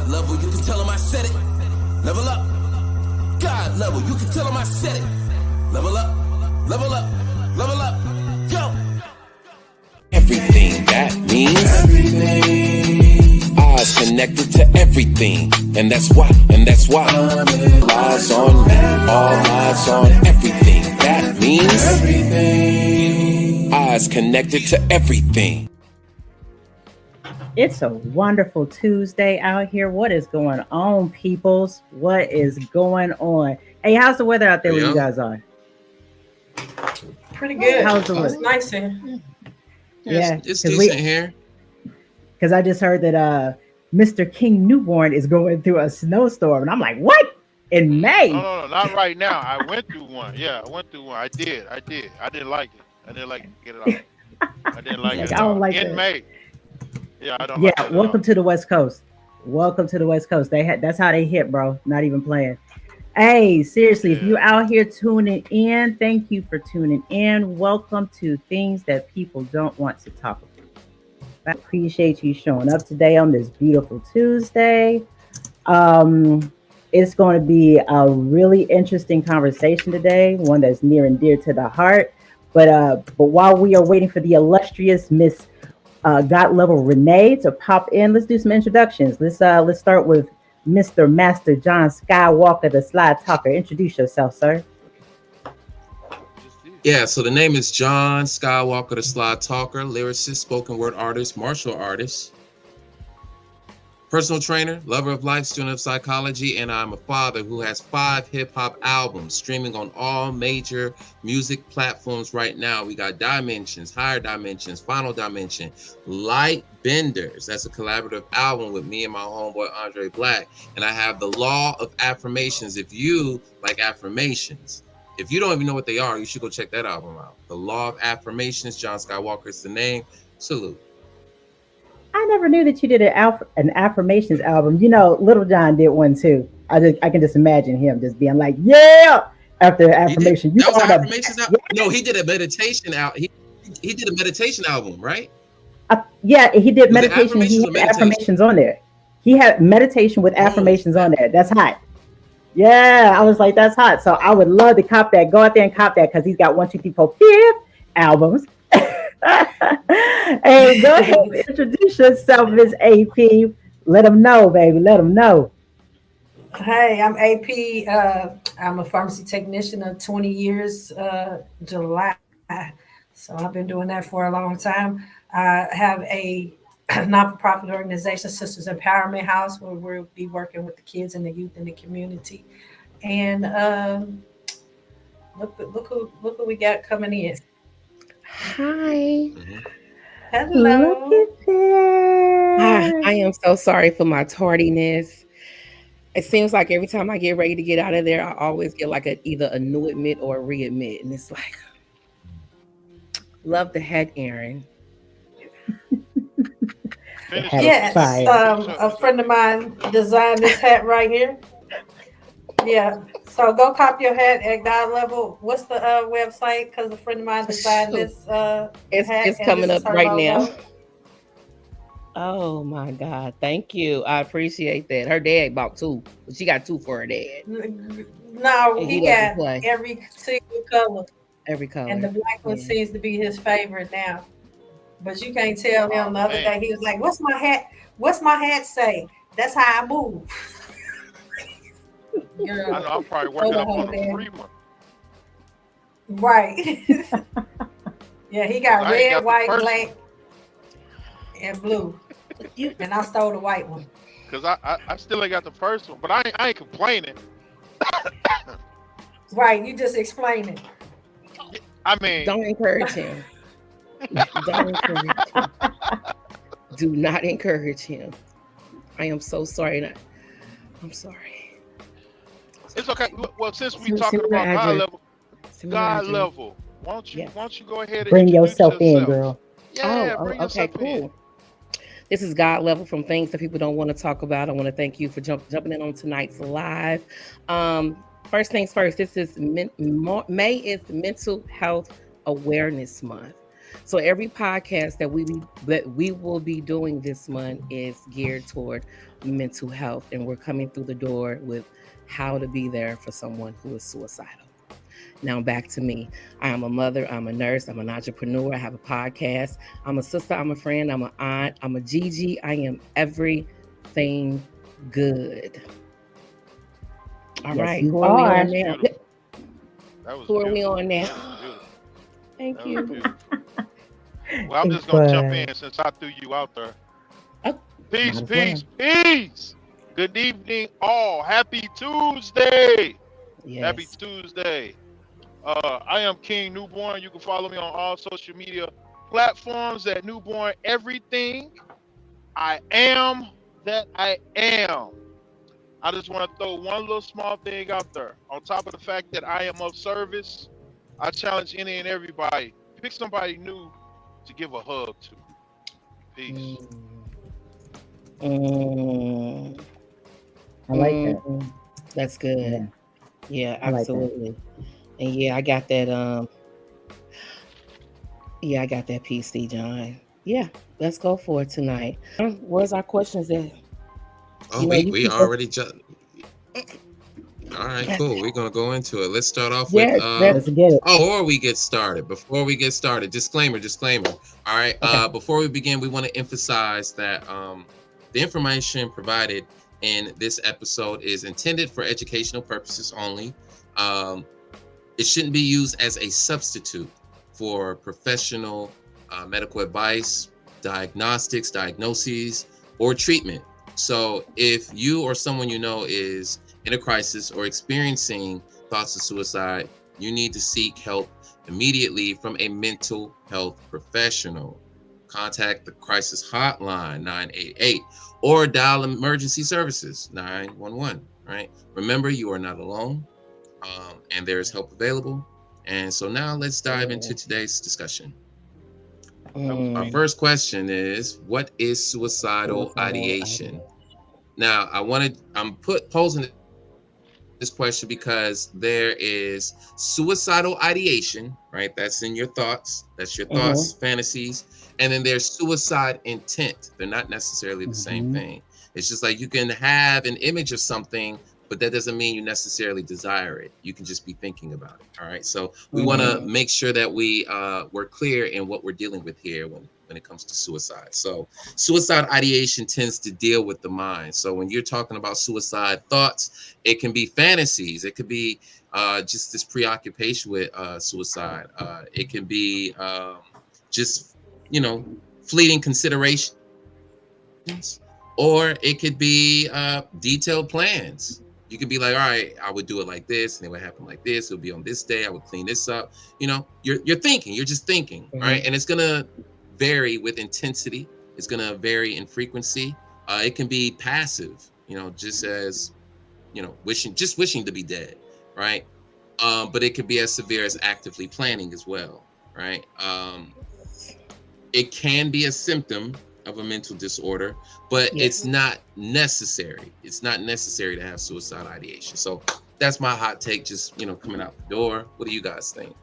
God level, you can tell him I said it. Level up. God level, you can tell him I said it. Level up, level up, level up, go. Everything, that means everything. Eyes connected to everything. And that's why eyes on me, all eyes on everything. That means everything. Eyes connected to everything. It's a wonderful Tuesday out here. What is going on, peoples? What is going on? Hey, how's the weather out there where you guys are? Pretty good. How's the weather? It's nice here. Yeah, it's decent here. Because I just heard that Mr. King Newborn is going through a snowstorm, and I'm like, what? In May? No, not right now. I went through one. Yeah, I went through one. I did. I didn't like it. I didn't like it. Get it out. I didn't like it. I don't like in that. May. Yeah, I don't. Yeah, like welcome to the West Coast. Welcome to the West Coast. That's how they hit, bro. Not even playing. Hey, seriously, if you're out here tuning in, thank you for tuning in. Welcome to Things That People Don't Want to Talk About. I appreciate you showing up today on this beautiful Tuesday. It's going to be a really interesting conversation today, one that's near and dear to the heart. But while we are waiting for the illustrious Miss God Level Renee to pop in, let's do some introductions. Let's start with Mr. Master John Skywalker, the Slide Talker. Introduce yourself, sir. Yeah, so the name is John Skywalker, the Slide Talker, lyricist, spoken word artist, martial artist, personal trainer, lover of life, student of psychology, and I'm a father who has 5 hip-hop albums streaming on all major music platforms right now. We got Dimensions, Higher Dimensions, Final Dimension, Light Benders. That's a collaborative album with me and my homeboy Andre Black. And I have The Law of Affirmations. If you like affirmations, if you don't even know what they are, you should go check that album out. The Law of Affirmations, John Skywalker is the name. Salute. I never knew that you did an affirmations album. You know, Little John did one too. I can just imagine him just being like, yeah, after affirmation. That was affirmations album? No, he did a meditation out. He did a meditation album, right? Yeah, he did meditation. He had affirmations on there. He had meditation with affirmations on there. That's hot. Yeah, I was like, that's hot. So I would love to cop that. Go out there and cop that because he's got 1, 2, 3, 4, 5 albums. Hey, go ahead and introduce yourself, Miss AP. Let them know, baby. Let them know. Hey, I'm AP. I'm a pharmacy technician of 20 years, July. So I've been doing that for a long time. I have a not-for-profit organization, Sisters Empowerment House, where we'll be working with the kids and the youth in the community. And look who we got coming in. Hi. Hello. Look at that. I am so sorry for my tardiness. It seems like every time I get ready to get out of there, I always get like either a new admit or a readmit. And it's like, love the hat, Aaron. Yes, a friend of mine designed this hat right here. Yeah, so go cop your hat at God Level. What's the website? Because a friend of mine designed this hat. It's coming up right logo. now. Oh my God, thank you. I appreciate that. Her dad bought 2, but she got 2 for her dad. No, he got every single color. Every color. And the black one seems to be his favorite now. But you can't tell him the other day. He was like, "What's my hat? What's my hat say? That's how I move." Girl, I know, I'm probably working up on a free one. Right. Yeah, he got red, white, black, and blue. And I stole the white one. Because I still ain't got the first one, but I ain't complaining. Right, you just explain it. I mean, don't encourage him. Don't encourage him. Do not encourage him. I am so sorry. I'm sorry. It's okay. Well, since we're talking about God level, why don't you go ahead and bring yourself in, girl? Yeah, bring yourself cool. in. This is God Level from Things That People Don't Want to Talk About. I want to thank you for jumping in on tonight's live. First things first, this is May is Mental Health Awareness Month. So every podcast that we will be doing this month is geared toward mental health, and we're coming through the door with how to be there for someone who is suicidal. Now back to me. I am a mother, I'm a nurse, I'm an entrepreneur, I have a podcast, I'm a sister, I'm a friend, I'm an aunt, I'm a Gigi, I am everything good. All Yes, right, you who are we are. on now? Beautiful. That was Who are we beautiful. on That now? was beautiful. Thank That was you. beautiful. Well, I'm just gonna jump in since I threw you out there. Oh, Peace, Might as well. peace, peace. Good evening, all. Happy Tuesday. Happy yes. Tuesday. I am King Newborn. You can follow me on all social media platforms at Newborn Everything. I am that I am. I just want to throw one little small thing out there. On top of the fact that I am of service, I challenge any and everybody. Pick somebody new to give a hug to. Peace. Mm, I like that. That's good. Yeah, Yeah, I like that. absolutely. And yeah, I got that. Yeah, I got that PC, John. Yeah, let's go for it tonight. Where's our questions at? Oh, You know, you we people. already just. All right, cool. We're gonna go into it. Let's start off Yeah, with Let's get it. before we get started, disclaimer. All right. Okay. Before we begin, we want to emphasize that the information provided in this episode is intended for educational purposes only. It shouldn't be used as a substitute for professional medical advice, diagnoses, or treatment. So if you or someone you know is in a crisis or experiencing thoughts of suicide, you need to seek help immediately from a mental health professional. Contact the crisis hotline 988 or dial emergency services 911, right? Remember, you are not alone, and there is help available. And so now let's dive into today's discussion. Our first question is, what is suicidal ideation? Now, I'm posing this question because there is suicidal ideation, right? That's in your thoughts. That's your thoughts, fantasies. And then there's suicide intent. They're not necessarily the same thing. It's just like you can have an image of something, but that doesn't mean you necessarily desire it. You can just be thinking about it. All right. So we want to make sure that we're clear in what we're dealing with here when it comes to suicide. So suicide ideation tends to deal with the mind. So when you're talking about suicide thoughts, it can be fantasies. It could be just this preoccupation with suicide. It can be just, fleeting considerations, or it could be detailed plans. You could be like, all right, I would do it like this, and it would happen like this. It would be on this day. I would clean this up. You're thinking. You're just thinking, all right? And it's gonna vary with intensity. It's gonna vary in frequency. It can be passive, just as, wishing to be dead, right? But it could be as severe as actively planning as well, right? It can be a symptom of a mental disorder, but it's not necessary. It's not necessary to have suicide ideation. So that's my hot take, just coming out the door. What do you guys think?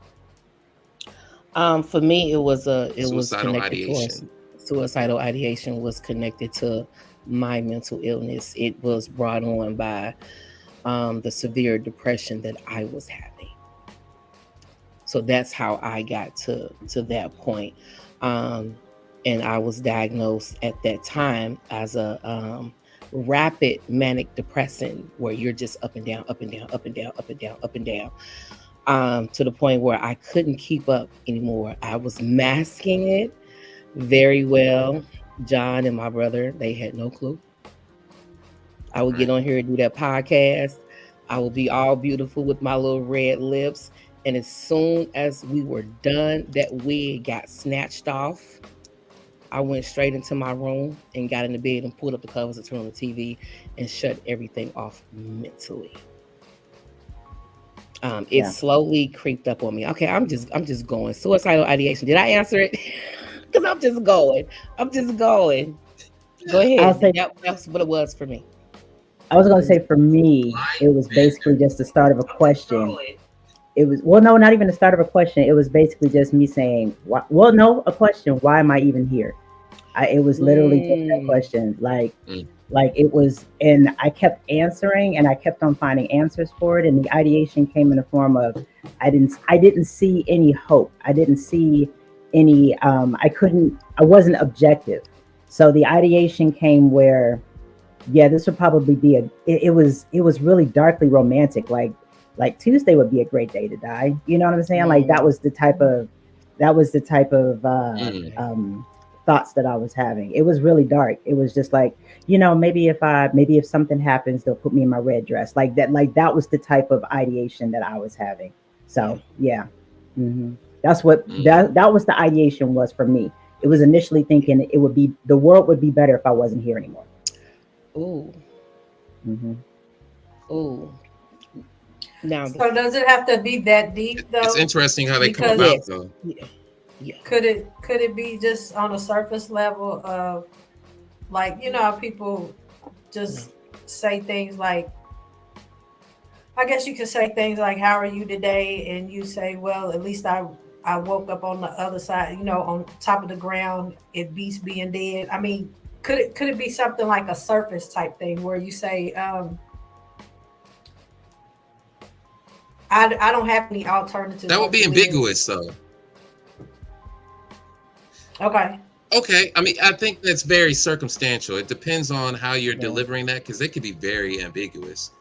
For me, it was Suicidal connected ideation. Suicidal ideation was connected to my mental illness. It was brought on by the severe depression that I was having. So that's how I got to that point. And I was diagnosed at that time as a rapid manic depressant, where you're just up and down, up and down, up and down, up and down, up and down, to the point where I couldn't keep up anymore. I was masking it very well. John and my brother, they had no clue. I would get on here and do that podcast. I would be all beautiful with my little red lips. And as soon as we were done, that wig got snatched off. I went straight into my room and got in the bed and pulled up the covers and turned on the TV and shut everything off mentally. It slowly creeped up on me. Okay, I'm just going. Suicidal ideation. Did I answer it? Because I'm just going. Go ahead. I'll say That's what it was for me. I was going to say, for me, it was basically just the start of a question. it was, well, no, not even the start of a question. It was basically just me saying, why, well, no, a question. Why am I even here? It was literally just that question. Mm. Like it was, and I kept answering, and I kept on finding answers for it. And the ideation came in the form of, I didn't see any hope. I didn't see any. I wasn't objective. So the ideation came where, yeah, this would probably be it was really darkly romantic. Like Tuesday would be a great day to die. You know what I'm saying? Like that was the type of Mm. thoughts that I was having. It was really dark. It was just like, maybe if something happens, they'll put me in my red dress. Like that was the type of ideation that I was having. So yeah. That's what Mm. that was the ideation was for me. It was initially thinking the world would be better if I wasn't here anymore. Ooh, hmm ooh. Now the So does it have to be that deep It's though? interesting how they come Because about, yes, though. yeah, yeah. could it be just on a surface level of, like, how people No. just say things like, I guess you could say things like, "How are you today?" And you say, "Well, at least I woke up on the other side, on top of the ground. It beats being dead." I mean, could it be something like a surface type thing where you say, I don't have any alternatives That would but be to live. ambiguous, though. Okay. Okay, I mean, I think that's very circumstantial. It depends on how you're Yeah. delivering that, because they could be very ambiguous.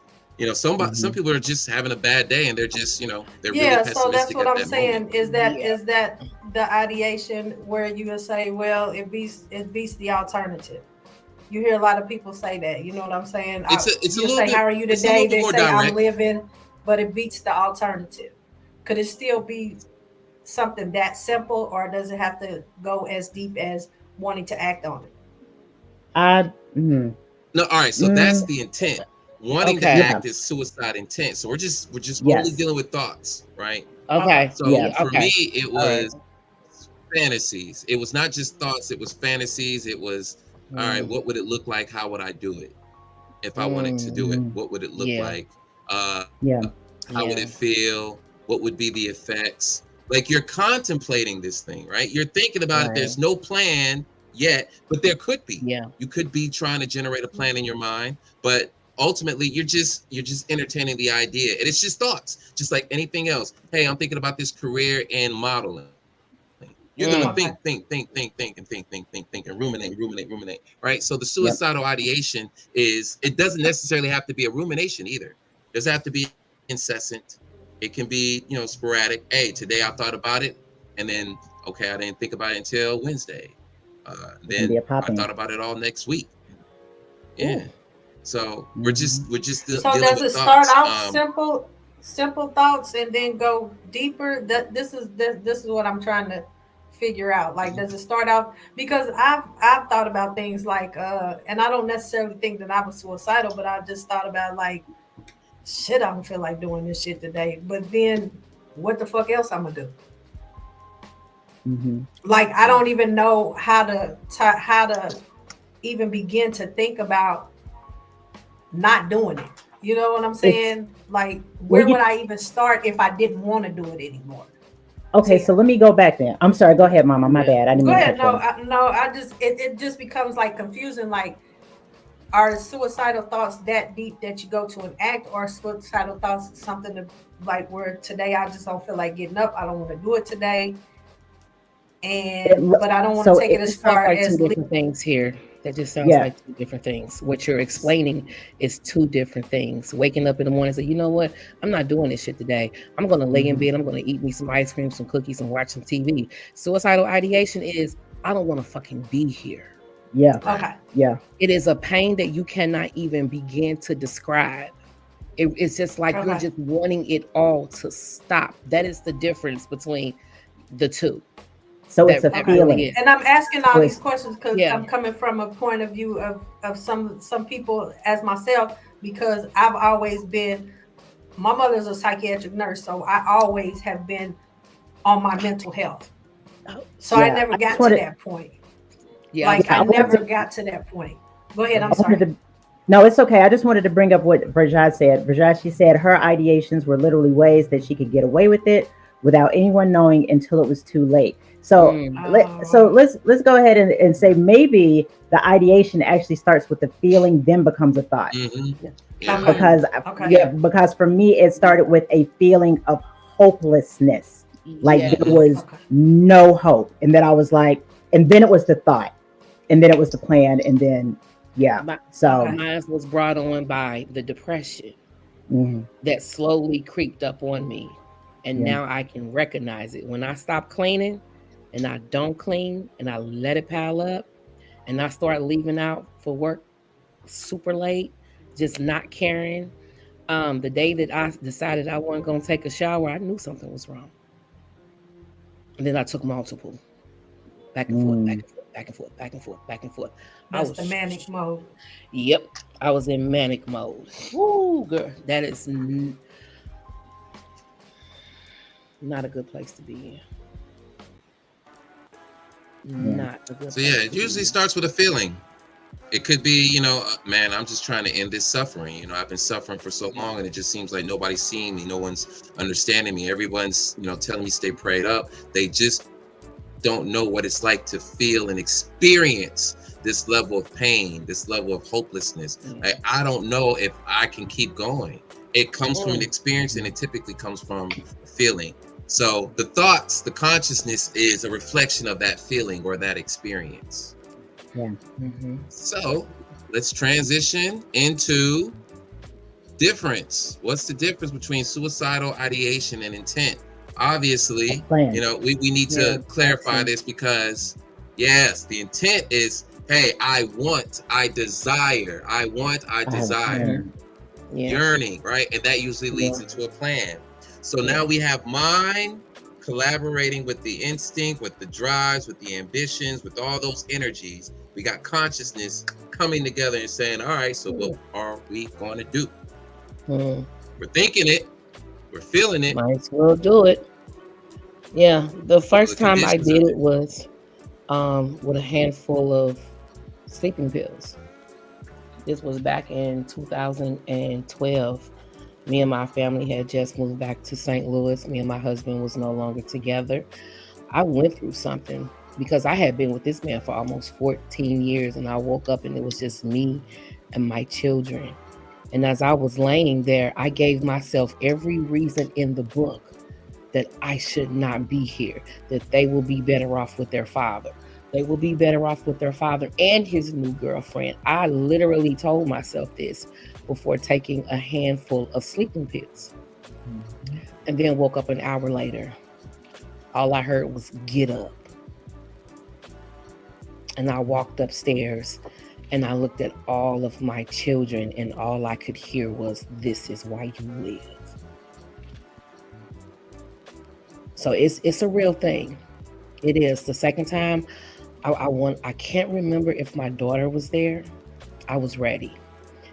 Some hmm people are just having a bad day, and they're just, they're really Yeah, so that's pessimistic what at I'm that moment. saying. Is that Yeah. is that the ideation where you would say, well, it beats the alternative. You hear a lot of people say that. You know what I'm saying? It's a You little say, "How bit, are you it's a today?" little bit They more say, "I'm direct. living," but it beats the alternative. Could it still be something that simple, or does it have to go as deep as wanting to act on it? I mm, No, all right. So that's mm, the intent. Wanting to Okay. yeah, act is suicide intent. So we're just only yes, dealing with thoughts, right? Okay. Okay. So Yeah. yes. for me, Okay. it All right. was fantasies. It was not just thoughts. It was fantasies. It was, all right, Mm, what would it look like? How would I do it if I wanted to mm, do it? hmm What would it look yeah. like? Uh, Yeah. how would Yeah. it feel? What would be the effects? Like, you're contemplating this thing, right? You're thinking about it. Right. There's no plan yet, but there could be. Yeah. You could be trying to generate a plan in your mind, but ultimately you're just entertaining the idea. And it's just thoughts, just like anything else. Hey, I'm thinking about this career in modeling. You're gonna Mm, Okay. think, and ruminate, right? So the Yep. suicidal ideation it doesn't necessarily have to be a rumination either. It doesn't have to be incessant. It can be, sporadic. Hey, today I thought about it, and then, okay, I didn't think about it until Wednesday. It can be Then a I pop in. thought about it all next week. ooh. Yeah. So we're hmm just we're just So dealing does with it start thoughts. off simple thoughts and then go deeper? That this is what I'm trying to figure out. Like, does it start out, because I've thought about things like, and I don't necessarily think that I was suicidal, but I just thought about, like, shit, I don't feel like doing this shit today. But then what the fuck else I'm gonna do? hmm Like, I don't even know how to even begin to think about not doing it. You know what I'm It's saying? Like, well, where would I even start if I didn't want to do it anymore? okay. See, So let me go back then. I'm sorry. Go ahead, Mama. My Yeah. bad. I didn't go mean to ahead. cut you No, off. no. I just it just becomes like confusing. Like, are suicidal thoughts that deep that you go to an act, or suicidal thoughts something to, like, where today I just don't feel like getting up. I don't want to do it today, but I don't want to So take it as It sounds far like two as different things here. That just sounds yeah. like two different things. What you're explaining is two different things. Waking up in the morning and say, you know what? I'm not doing this shit today. I'm going to lay in hmm bed. I'm going to eat me some ice cream, some cookies, and watch some TV. Suicidal ideation is, I don't want to fucking be here. Yeah. Right. okay. Yeah. It is a pain that you cannot even begin to describe. It's just like you're Okay. just wanting it all to stop. That is the difference between the two. So it's That a that Okay. really feeling. is. And I'm asking So all these it's questions because Yeah. I'm coming from a point of view of some people as myself, because I've always been, my mother's a psychiatric nurse, so I always have been on my mental health. Oh, So I yeah. never I just got to wanted. that point. yeah. Like, Yeah. I I wanted never to. got to that point. Go ahead. I'm Mhm. I wanted sorry. to. No, it's okay. I just wanted to bring up what Virjad said. Virjad, she said her ideations were literally ways that she could get away with it without anyone knowing until it was too late. So Mm. so let's go ahead and say maybe the ideation actually starts with the feeling, then becomes a thought. Mm-hmm. Yeah. Okay. Because Okay. because for me it started with a feeling of hopelessness. Like Yeah. there was Okay. no hope. And then I was like, and then it was the thought, and then it was the plan, and then so Okay. Mine was brought on by the depression mhm, that slowly creeped up on me. And yeah. now I can recognize it. When I stop cleaning and I don't clean and I let it pile up and I start leaving out for work super late, just not caring. The day that I decided I wasn't going to take a shower, I knew something was wrong. And then I took multiple, back and forth, back Mm. and forth, back and forth, back and forth, back and forth. That's the manic mode. Yep, I was in manic mode. Woo, girl, that is not a good place to be in. Not a good So place. yeah, it usually starts with a feeling. It could be, man, I'm just trying to end this suffering. I've been suffering for so long, and it just seems like nobody's seeing me. No one's understanding me. Everyone's, telling me stay prayed up. They just don't know what it's like to feel and experience this level of pain, this level of hopelessness. Yeah. I don't know if I can keep going. It comes from an Mm. experience, and it typically comes from a feeling. So the thoughts, the consciousness is a reflection of that feeling or that experience. Mhm. So let's transition into difference. What's the difference between suicidal ideation and intent? Obviously, Plan. we need Yeah, to clarify this, because yes, the intent is, hey, I desire, Yeah. yearning, right? And that usually leads into a plan. So now we have mind collaborating with the instinct, with the drives, with the ambitions, with all those energies. We got consciousness coming together and saying, all right, so what are we going to do? Mm. We're thinking it, we're feeling it. Might as well do it. Yeah, the first time I conditions did of it was with a handful of sleeping pills. This was back in 2012. Me and my family had just moved back to St. Louis. Me and my husband was no longer together. I went through something because I had been with this man for almost 14 years, and I woke up and it was just me and my children. And as I was laying there, I gave myself every reason in the book that I should not be here, that they will be better off with their father. They will be better off with their father and his new girlfriend. I literally told myself this before taking a handful of sleeping pills. And then woke up an hour later. All I heard was, get up. And I walked upstairs and I looked at all of my children, and all I could hear was, this is why you live. So it's a real thing. It is. The second time I can't remember if my daughter was there. I was ready.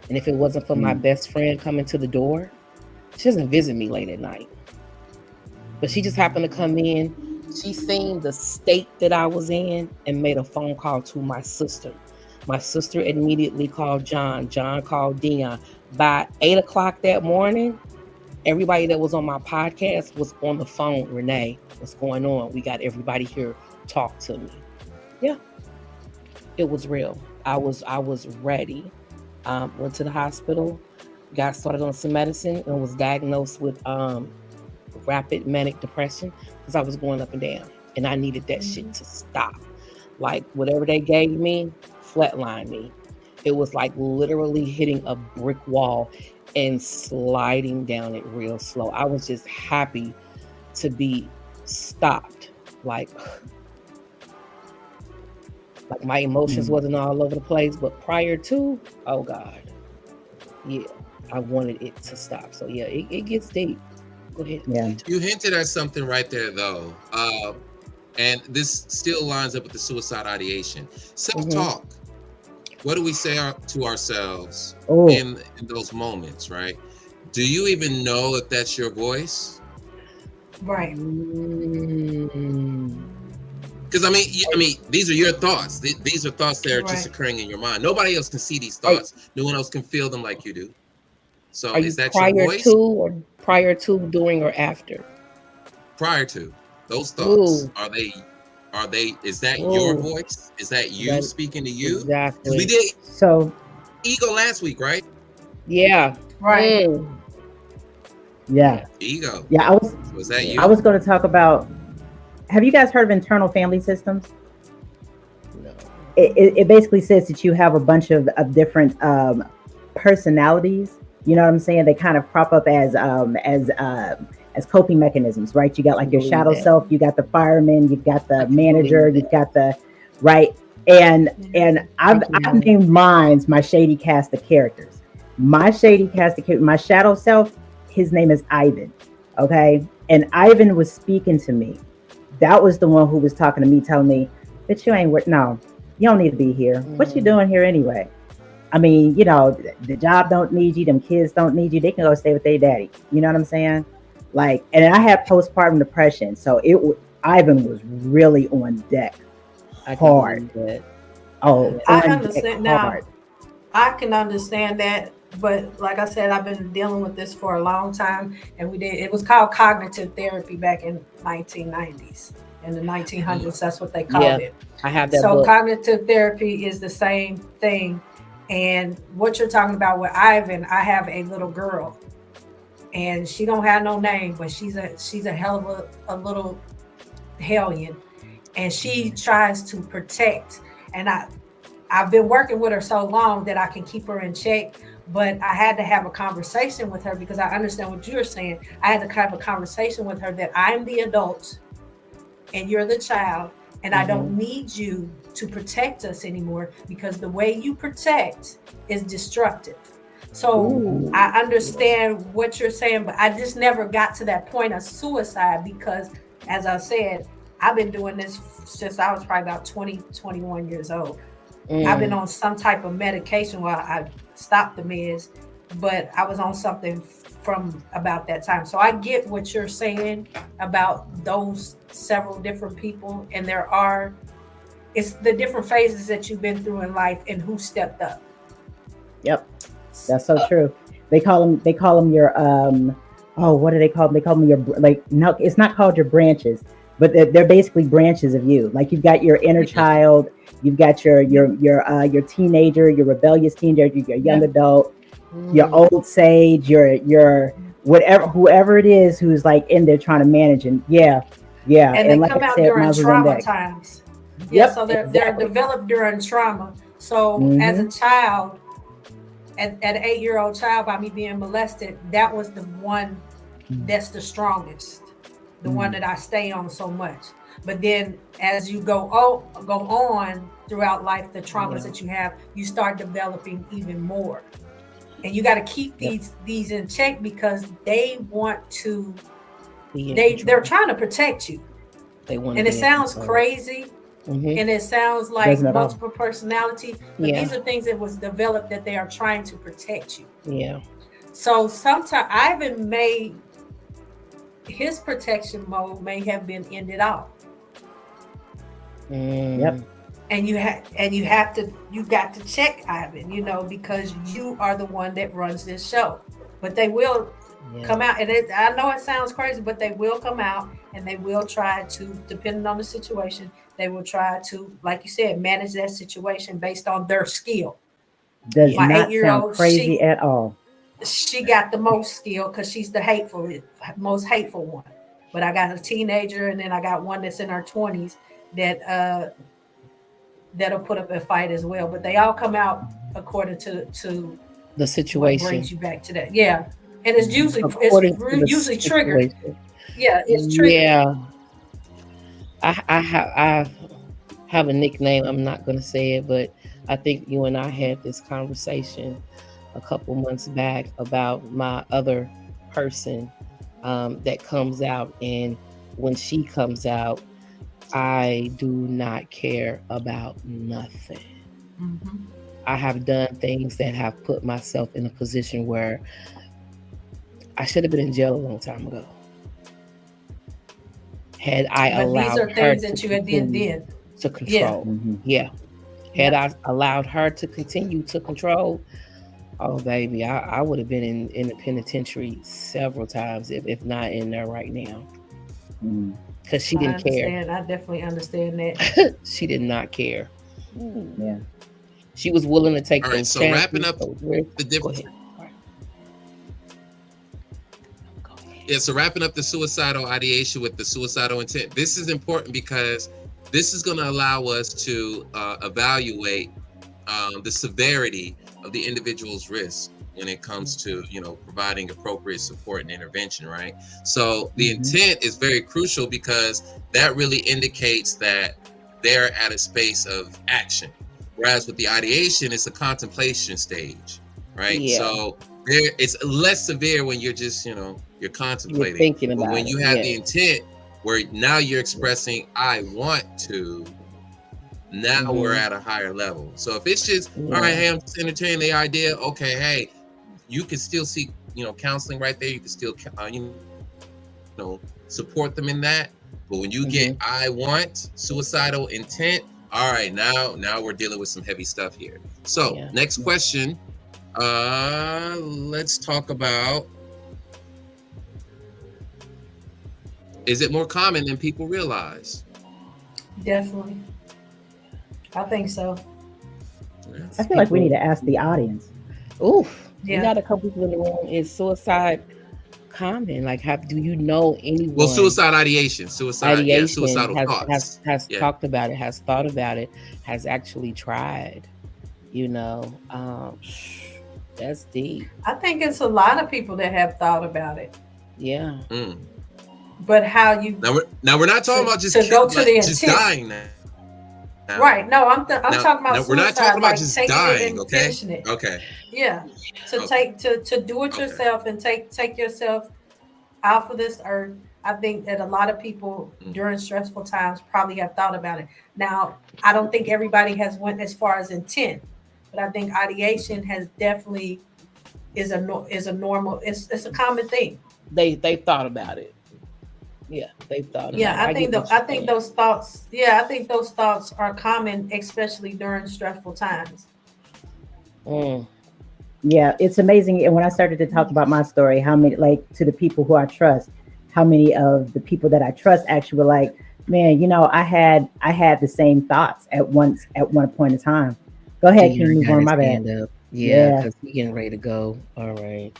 And if it wasn't for my best friend coming to the door, she doesn't visit me late at night. But she just happened to come in. She seen the state that I was in and made a phone call to my sister. My sister immediately called John. John called Dion. By 8 o'clock that morning, everybody that was on my podcast was on the phone. Renee, what's going on? We got everybody here. Talk to me. Yeah, it was real. I was ready. Went to the hospital, got started on some medicine, and was diagnosed with rapid manic depression because I was going up and down, and I needed that shit to stop. Like whatever they gave me, flatlined me. It was like literally hitting a brick wall and sliding down it real slow. I was just happy to be stopped. Like my emotions wasn't all over the place, but prior to, oh God, yeah, I wanted it to stop. So yeah, it gets deep. Go ahead. Yeah. You hinted at something right there, though, and this still lines up with the suicide ideation. Self-talk. What do we say to ourselves in those moments, right? Do you even know if that's your voice? Right. Because I mean, these are your thoughts. These are thoughts that are just Right. occurring in your mind. Nobody else can see these Are, thoughts. No one else can feel them like you do. So are is you that your voice? prior to, during, or after? Prior to those thoughts, Ooh, are they? Is that your ooh, voice? Is that you that speaking to you? Because we exactly. did So ego last week, right? Yeah. Right. yeah, Ego. yeah. So is that Yeah. I you? was going to talk about. Have you guys heard of internal family systems? No. It basically says that you have a bunch of different personalities. You know what I'm saying? They kind of crop up as coping mechanisms, right? You got I like your believe shadow that. self, you got the fireman, you've got I the can manager, believe you've that. got the right. And I I've can. named mine my shady cast of characters. My shady cast of characters, my shadow self, his name is Ivan. Okay. And Ivan was speaking to me. That was the one who was talking to me, telling me that you ain't work. No, you don't need to be here. What you Mm, doing here anyway? I mean, you know, the job don't need you. Them kids don't need you. They can go stay with their daddy. You know what I'm saying? Like, and I had postpartum depression, so Ivan was really on deck, I can hard. believe that. Oh, I on deck, understand now. hard. I can understand that, but like I said, I've been dealing with this for a long time, and it was called cognitive therapy back in 1990s. In the Mm. 1900s, that's what they called Yeah, it. I have that So book. cognitive therapy is the same thing. And what you're talking about with Ivan, I have a little girl, and she don't have no name, but she's a hell of a little hellion, and she tries to protect. And I've been working with her so long that I can keep her in check. But I had to have a conversation with her because I understand what you're saying. I had to have a conversation with her that I'm the adult and you're the child, and I don't Hmm. need you to protect us anymore because the way you protect is destructive. So Ooh. I understand what you're saying, but I just never got to that point of suicide because, as I said, I've been doing this since I was probably about 20, 21 years old. I've been Mm. on some type of medication while I stopped the meds, but I was on something from about that time. So I get what you're saying about those several different people, and it's the different phases that you've been through in life and who stepped up. Yep, that's so true. They call them your oh, what do they call them? They call them your, like, no, it's not called your branches, but they're basically branches of you. Like you've got your inner child, you've got your teenager, your rebellious teenager, your young Yeah. adult, your Mm. old sage, your whatever, whoever it is who's like in there trying to manage. And yeah, yeah, And and they like come I out said, during mine was on trauma deck. times. Yeah, Yep, so they're exactly. developed during trauma. So as a Hmm. child, at an 8 year old child, by me being molested, that was the one that's the strongest, the one that I stay on so much. But then as you go on throughout life, the traumas Yeah. that you have, you start developing even more. And you got to keep Yep. these in check because they want to Be in they're control. trying to protect you. They want to And it be in sounds control. crazy Hmm. and it sounds like Doesn't at all. multiple personality, but Yeah. these are things that was developed that they are trying to protect you. Yeah. So sometimes Ivan may his protection mode may have been ended off, Mm. Yep. and you got to check Ivan, because you are the one that runs this show. But they will Yeah. come out, and I know it sounds crazy, but they will come out and they will try to, depending on the situation, they will try to, like you said, manage that situation based on their skill. Does Yeah. My eight not year sound old, crazy at all. she got the most skill because she's the most hateful one. But I got a teenager, and then I got one that's in her 20s that that'll put up a fight as well. But they all come out according to The what situation. brings you back to that. Yeah, and it's usually According to the usually triggered. situation. Yeah, it's triggered. Yeah. I have a nickname. I'm not going to say it, but I think you and I had this conversation a couple months back about my other person that comes out. And when she comes out, I do not care about nothing. Mm-hmm. I have done things that have put myself in a position where I should have been in jail a long time ago. had I But these allowed are her things to that you had continue did. to Yeah. control. Mhm. Yeah. Had I allowed her to continue to control, oh baby, I would have been in the penitentiary several times, if not in there right now. Mhm. Because she I didn't care. understand. I definitely understand that. She did not care. Yeah. She was willing to take All right, those so wrapping chances, up those risks. the Go difference. ahead. Go ahead. Yeah, so wrapping up the suicidal ideation with the suicidal intent. This is important because this is going to allow us to evaluate the severity of the individual's risk when it comes to, providing appropriate support and intervention, right? So the Mhm. intent is very crucial because that really indicates that they're at a space of action. Whereas with the ideation, it's a contemplation stage, right? Yeah. So there, it's less severe when you're just, you're You're contemplating. thinking But about when it. you have Yeah. the intent, where now you're expressing, I want to, now we're at a higher level. So if it's just, all right, Yeah. hey, I'm just entertaining the idea. Okay, hey, you can still seek, counseling right there. You can still, support them in that. But when you get, I want, suicidal intent, all right, now we're dealing with some heavy stuff here. So Yeah. next question, let's talk about, is it more common than people realize? Definitely. I think so. Yeah. I feel like we need to ask the audience. Oof. Yeah. We got a couple people in the room. Is suicide common? Like, do you know anyone? Well, suicide ideation, suicidal thoughts. has Yeah. talked about it, has thought about it, has actually tried. That's deep. I think it's a lot of people that have thought about it. Yeah. But how you Now we're not talking about just go to the just intent. dying now. Right. No, I'm talking about we're not suicide, talking about like just taking dying, it and okay? finishing it. Okay. Yeah. To do it yourself and take yourself out of this earth. I think that a lot of people during stressful times probably have thought about it. Now, I don't think everybody has went as far as intent, but I think ideation has definitely is a normal. It's a common thing. They thought about it. Yeah, they've thought about it. I think those thoughts. Yeah, I think those thoughts are common, especially during stressful times. Yeah, it's amazing. And when I started to talk about my story, how many, like, to the people who I trust, how many of the people that I trust actually were like, man, I had the same thoughts at one point in time. Go ahead, King Newborn, my bad. Yeah, because we getting ready to go. All right.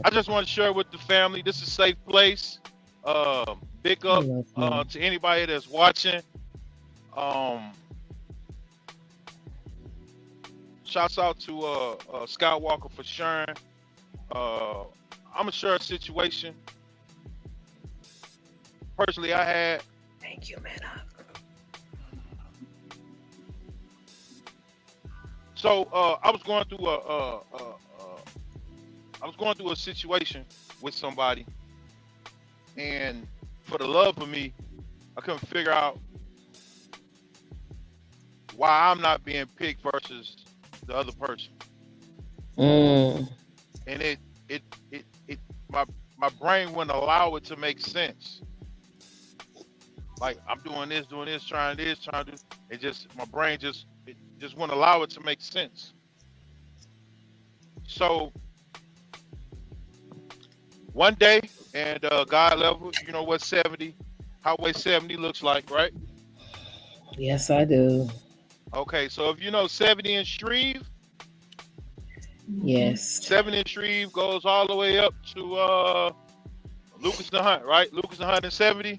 I just want to share with the family. This is a safe place. Big up to anybody that's watching. Shouts out to Scott Walker for sharing. I'm gonna share a situation. Personally, I had. Thank you, man. So I was going through a situation with somebody, and for the love of me, I couldn't figure out why I'm not being picked versus the other person. And my brain wouldn't allow it to make sense. Like I'm doing this, trying to do. It just my brain just wouldn't allow it to make sense. So one day, and God level, you know what Highway 70 looks like, right? Yes, I do. Okay, so if you know 70 in Shreve, yes, 70 in Shreve goes all the way up to Lucas the Hunt, right? Lucas the Hunt and 70.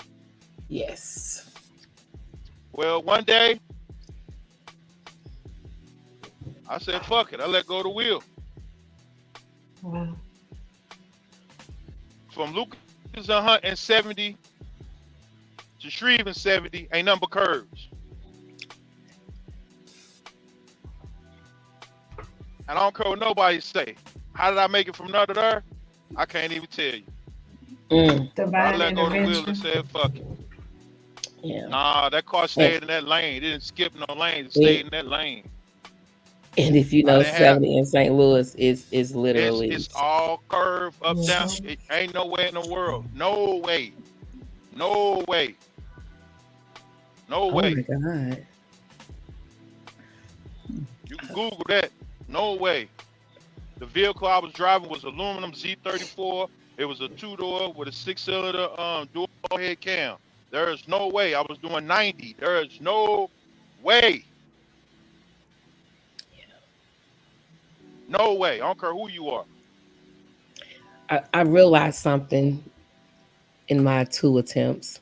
Yes. Well, one day, I said, fuck it. I let go of the wheel. Wow. From Lucas the Hunt and 70 to Shreve and 70 ain't nothing but curves. And I don't care what nobody say. How did I make it from there to there? I can't even tell you. I let go of the wheel and said, fuck it. Yeah. Nah, that car stayed in that lane. It didn't skip no lanes. It stayed in that lane. And if you I know didn't have. 70 in St. Louis is literally, It's all curved up down. Mhm. It ain't nowhere in the world. No way. No way. No oh my way. God. You can Google that. No way. The vehicle I was driving was aluminum Z34. It was a two-door with a six-cylinder dual head cam. There is no way. I was doing 90. There is no way. No way. I don't care who you are. I realized something in my 2 attempts,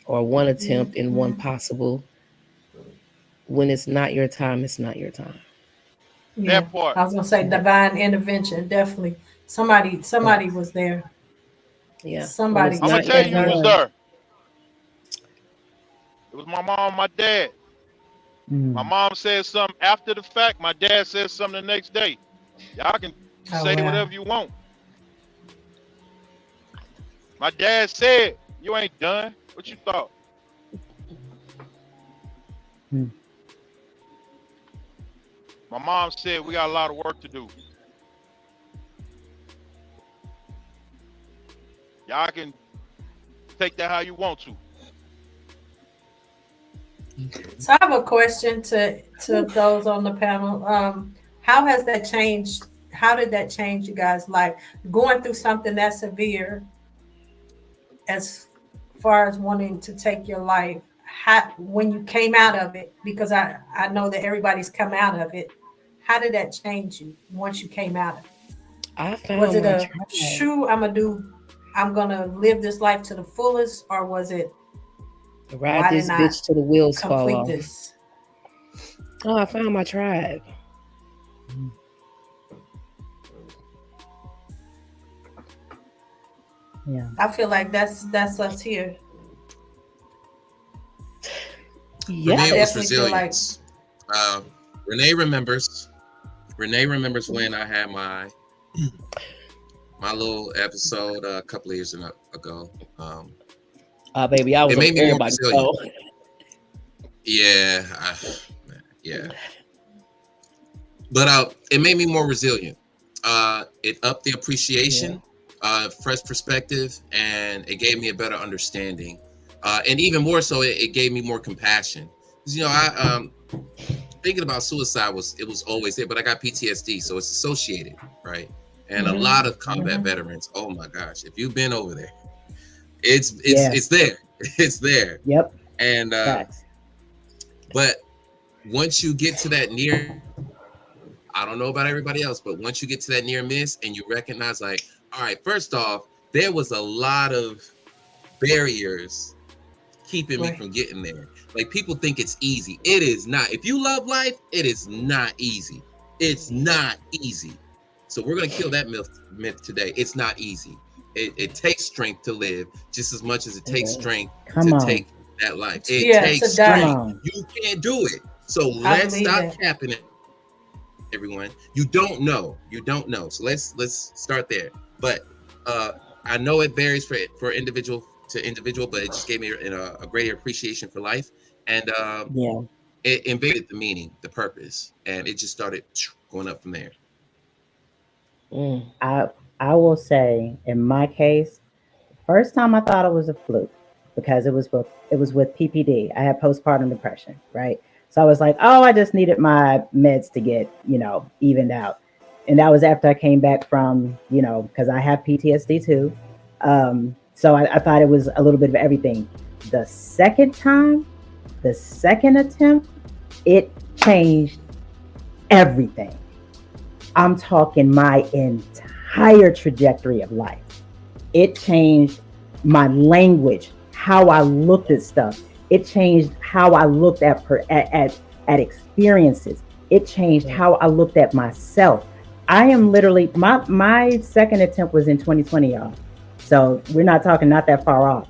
or 1 attempt and 1 possible. When it's not your time, it's not your time. Yeah, That part. I was gonna say divine intervention. Definitely, somebody Yes. was there. Yeah. When Somebody it's I'm gonna not took your tell that you who was hand. time. there. It was my mom, my dad. My Mm. mom said something after the fact. My dad said something the next day. Y'all can Oh say wow. whatever you want. My dad said, "You ain't done. What you thought?" Mm. My mom said, "We got a lot of work to do. Y'all can take that how you want to." So I have a question to those on the panel. How has that changed? How did that change you guys' life? Going through something that severe, as far as wanting to take your life. How, when you came out of it, because I know that everybody's come out of it. How did that change you once you came out of it? I Was found it my a tribe. true I'm gonna live this life to the fullest, or was it Ride why this didn't I bitch till the wheels fall complete off. this? Oh, I found my tribe. Yeah. I feel like that's us here. For me, I it was Yes. definitely feel like resilience. Uh, Renee remembers. Renee remembers when I had my little episode a couple of years ago. Baby, I was It on made me more everybody's resilient. show. Yeah, yeah. But it made me more resilient. It upped the appreciation, fresh perspective, and it gave me a better understanding. And even more so, it gave me more compassion. 'Cause, you know, I thinking about suicide was always there, but I got PTSD, so it's associated, right? And a lot of combat veterans. Oh my gosh, if you've been over there, it's Yeah. there, it's there. Yep. And Facts. but once you get to that near, I don't know about everybody else, but once you get to that near miss and you recognize, like, all right, first off, there was a lot of barriers keeping me right. from getting there. Like, people think it's easy. It is not. If you love life, it is not easy. It's not easy. So we're gonna kill that myth today. It's not easy. It takes strength to live just as much as it takes strength Come to on. take that life. It Yeah, takes to die. Come strength. on. You can't do it. So I let's believe stop that. capping it, everyone. You don't know. You don't know. So let's start there. But I know it varies for individual to individual, but it just gave me a greater appreciation for life, and Yeah. it invaded the meaning, the purpose, and it just started going up from there. Mm. I will say, in my case, first time I thought it was a fluke because it was with PPD. I had postpartum depression, right? So I was like, oh, I just needed my meds to get evened out, and that was after I came back from because I have PTSD too. So I thought it was a little bit of everything. The second time, the second attempt, it changed everything. I'm talking my entire trajectory of life. It changed my language, how I looked at stuff. It changed how I looked at experiences. It changed how I looked at myself. I am literally my second attempt was in 2020, y'all. So we're not talking not that far off.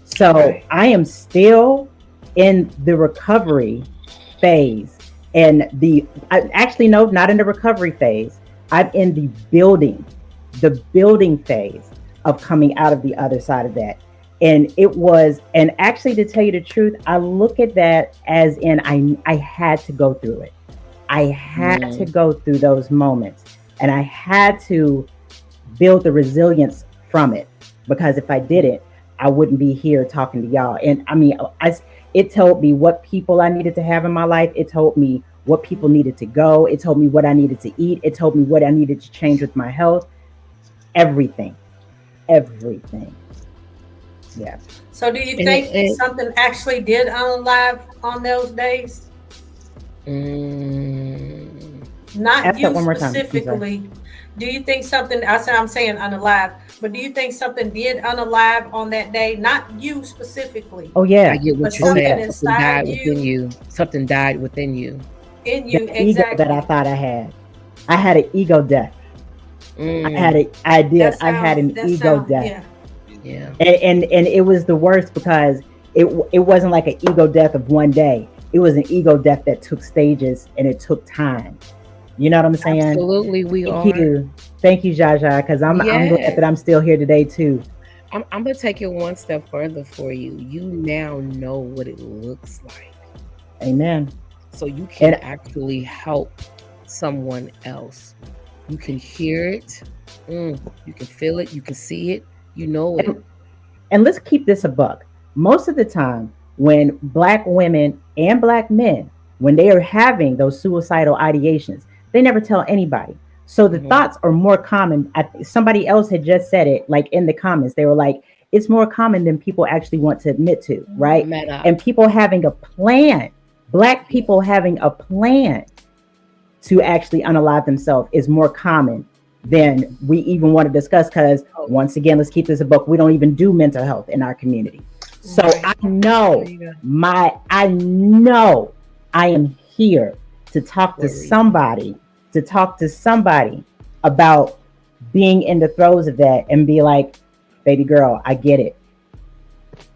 So Right. I am still in the recovery phase. And actually, no, not in the recovery phase. I'm in the building phase of coming out of the other side of that. And actually, to tell you the truth, I look at that as in I had to go through it. I had to go through those moments, and I had to build the resilience from it, because if I didn't, I wouldn't be here talking to y'all. And I mean, it told me what people I needed to have in my life. It told me what people needed to go. It told me what I needed to eat. It told me what I needed to change with my health. Everything, everything. Yeah. So do you And think something actually did unalive on those days? Not Ask that you one more time. I'm sorry. specifically. Do you think something, I'm saying unalive, but do you think something did unalive on that day? Not you specifically. Oh yeah. I get what But you're something saying. Something inside died you. within you. Something died within you. In you, The ego that I exactly. thought I had. I had an ego death. I did. I had an ego death. Yeah. Yeah. And it was the worst because it wasn't like an ego death of one day. It was an ego death that took stages and it took time. You know what I'm saying? Absolutely, we Thank are. you. Thank you, Jaja, because I'm glad Yes. that I'm still here today too. I'm gonna take it one step further for you. You now know what it looks like, Amen. so you can And actually help someone else. You can hear it, you can feel it, you can see it, you know it. and let's keep this a buck. Most of the time, when Black women and Black men, when they are having those suicidal ideations, they never tell anybody. So the thoughts are more common. Somebody else had just said it, like in the comments. They were like, it's more common than people actually want to admit to, right? And people having a plan, Black people having a plan to actually unalive themselves is more common than we even want to discuss, because once again, let's keep this a book, we don't even do mental health in our community. So I know I am here to talk to somebody about being in the throes of that and be like, baby girl, I get it.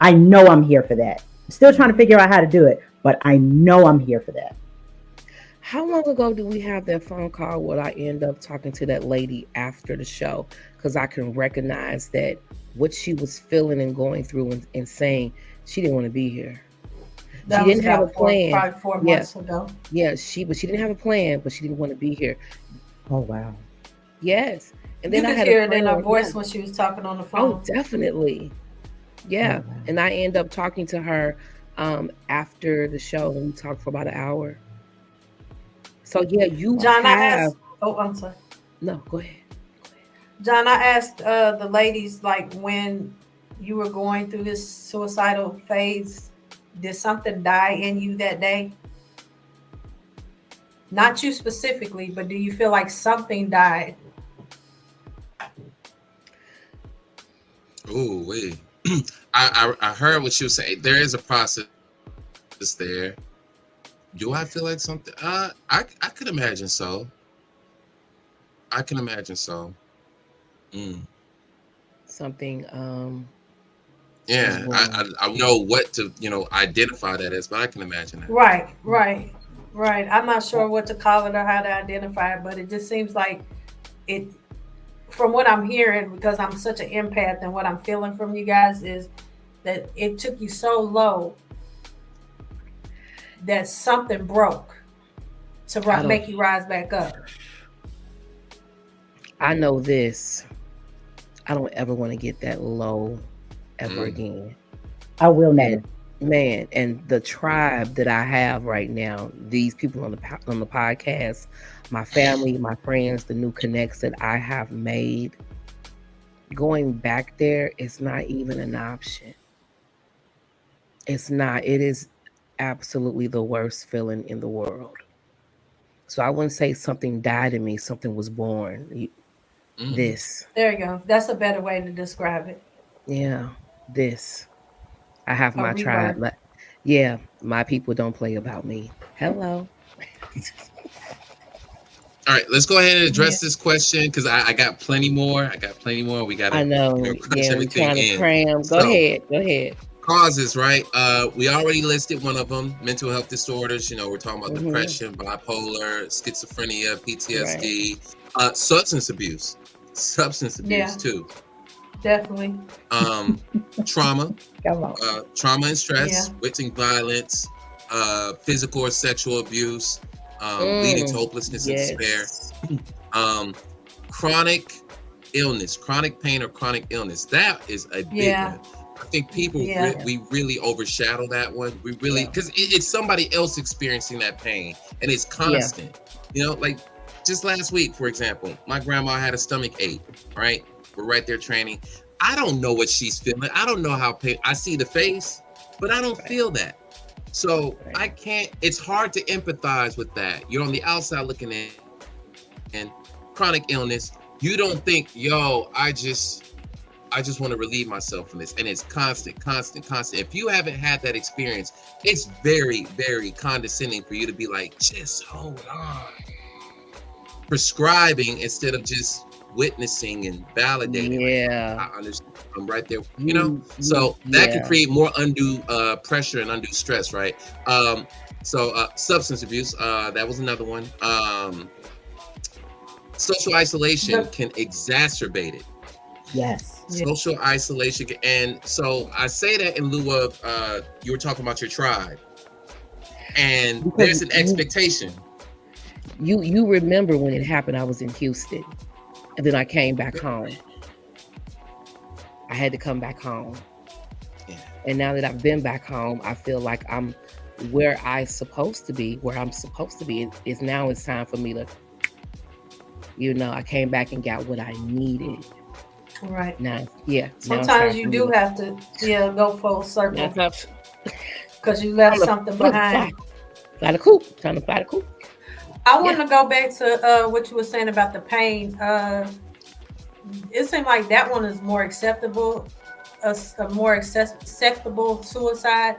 I know I'm here for that. I'm still trying to figure out how to do it, but I know I'm here for that. How long ago did we have that phone call where I end up talking to that lady after the show? Because I can recognize that what she was feeling and going through and saying she didn't want to be here. That she didn't have a plan. Probably 4 months ago. Yeah, she didn't have a plan, but she didn't want to be here. Oh wow. Yes. And then you I could had hear a it in her friend, voice when she was talking on the phone. Oh, definitely. Yeah. Oh, wow. And I end up talking to her after the show, and we talked for about an hour. So yeah, you John, have. I asked. Oh, I'm sorry. No, go ahead. John, I asked the ladies, like, when you were going through this suicidal phase, did something die in you that day? Not you specifically, but do you feel like something died? Oh, wait. I heard what she was saying. There is a process there. Do I feel like something? I could imagine so. I can imagine so. Something. Yeah, I know what to identify that as, but I can imagine that. Right. I'm not sure what to call it or how to identify it, but it just seems like it. From what I'm hearing, because I'm such an empath, and what I'm feeling from you guys is that it took you so low that something broke to make you rise back up. I know this. I don't ever want to get that low ever again. I will never. Man, and the tribe that I have right now, these people on the podcast, my family, my friends, the new connects that I have made, going back there is not even an option. It's not. It is absolutely the worst feeling in the world. So I wouldn't say something died in me, something was born. This. There you go. That's a better way to describe it. Yeah, this. I have my tribe. Yeah, my people don't play about me. Hello. All right, let's go ahead and address this question, because I got plenty more. We got to I know. crunch everything in. Cram. Go ahead. Causes, right? We already listed one of them: mental health disorders. We're talking about depression, bipolar, schizophrenia, PTSD, substance abuse too. Definitely. Trauma. Come on. Trauma and stress, witnessing violence, physical or sexual abuse, leading to hopelessness and despair. Yes. Chronic illness, chronic pain or chronic illness. That is a big one. I think people we really overshadow that one. We really, because it's somebody else experiencing that pain, and it's constant. You know, like just last week, for example, my grandma had a stomach ache. Right, we're right there training. I don't know what she's feeling. I don't know how pain. I see the face, but I don't feel that. So I can't. It's hard to empathize with that. You're on the outside looking in, and chronic illness. You don't think, yo, I just want to relieve myself from this. And it's constant. If you haven't had that experience, it's very, very condescending for you to be like, just hold on. Prescribing instead of just witnessing and validating. Yeah. Like, I understand. I'm right there. You know? So that can create more undue pressure and undue stress, right? So substance abuse, that was another one. Social isolation can exacerbate it. Yes. Social isolation. And so I say that in lieu of, you were talking about your tribe. And because there's an expectation. You remember when it happened, I was in Houston. And then I came back home. I had to come back home. Yeah. And now that I've been back home, I feel like I'm where I'm supposed to be. Is now it's time for me to, I came back and got what I needed. Right. Now, yeah. Sometimes you do have to, go full circle. Because you left something behind. Fly the coop. Trying to fly the coop. I want to go back to what you were saying about the pain. It seemed like that one is more acceptable, a more acceptable suicide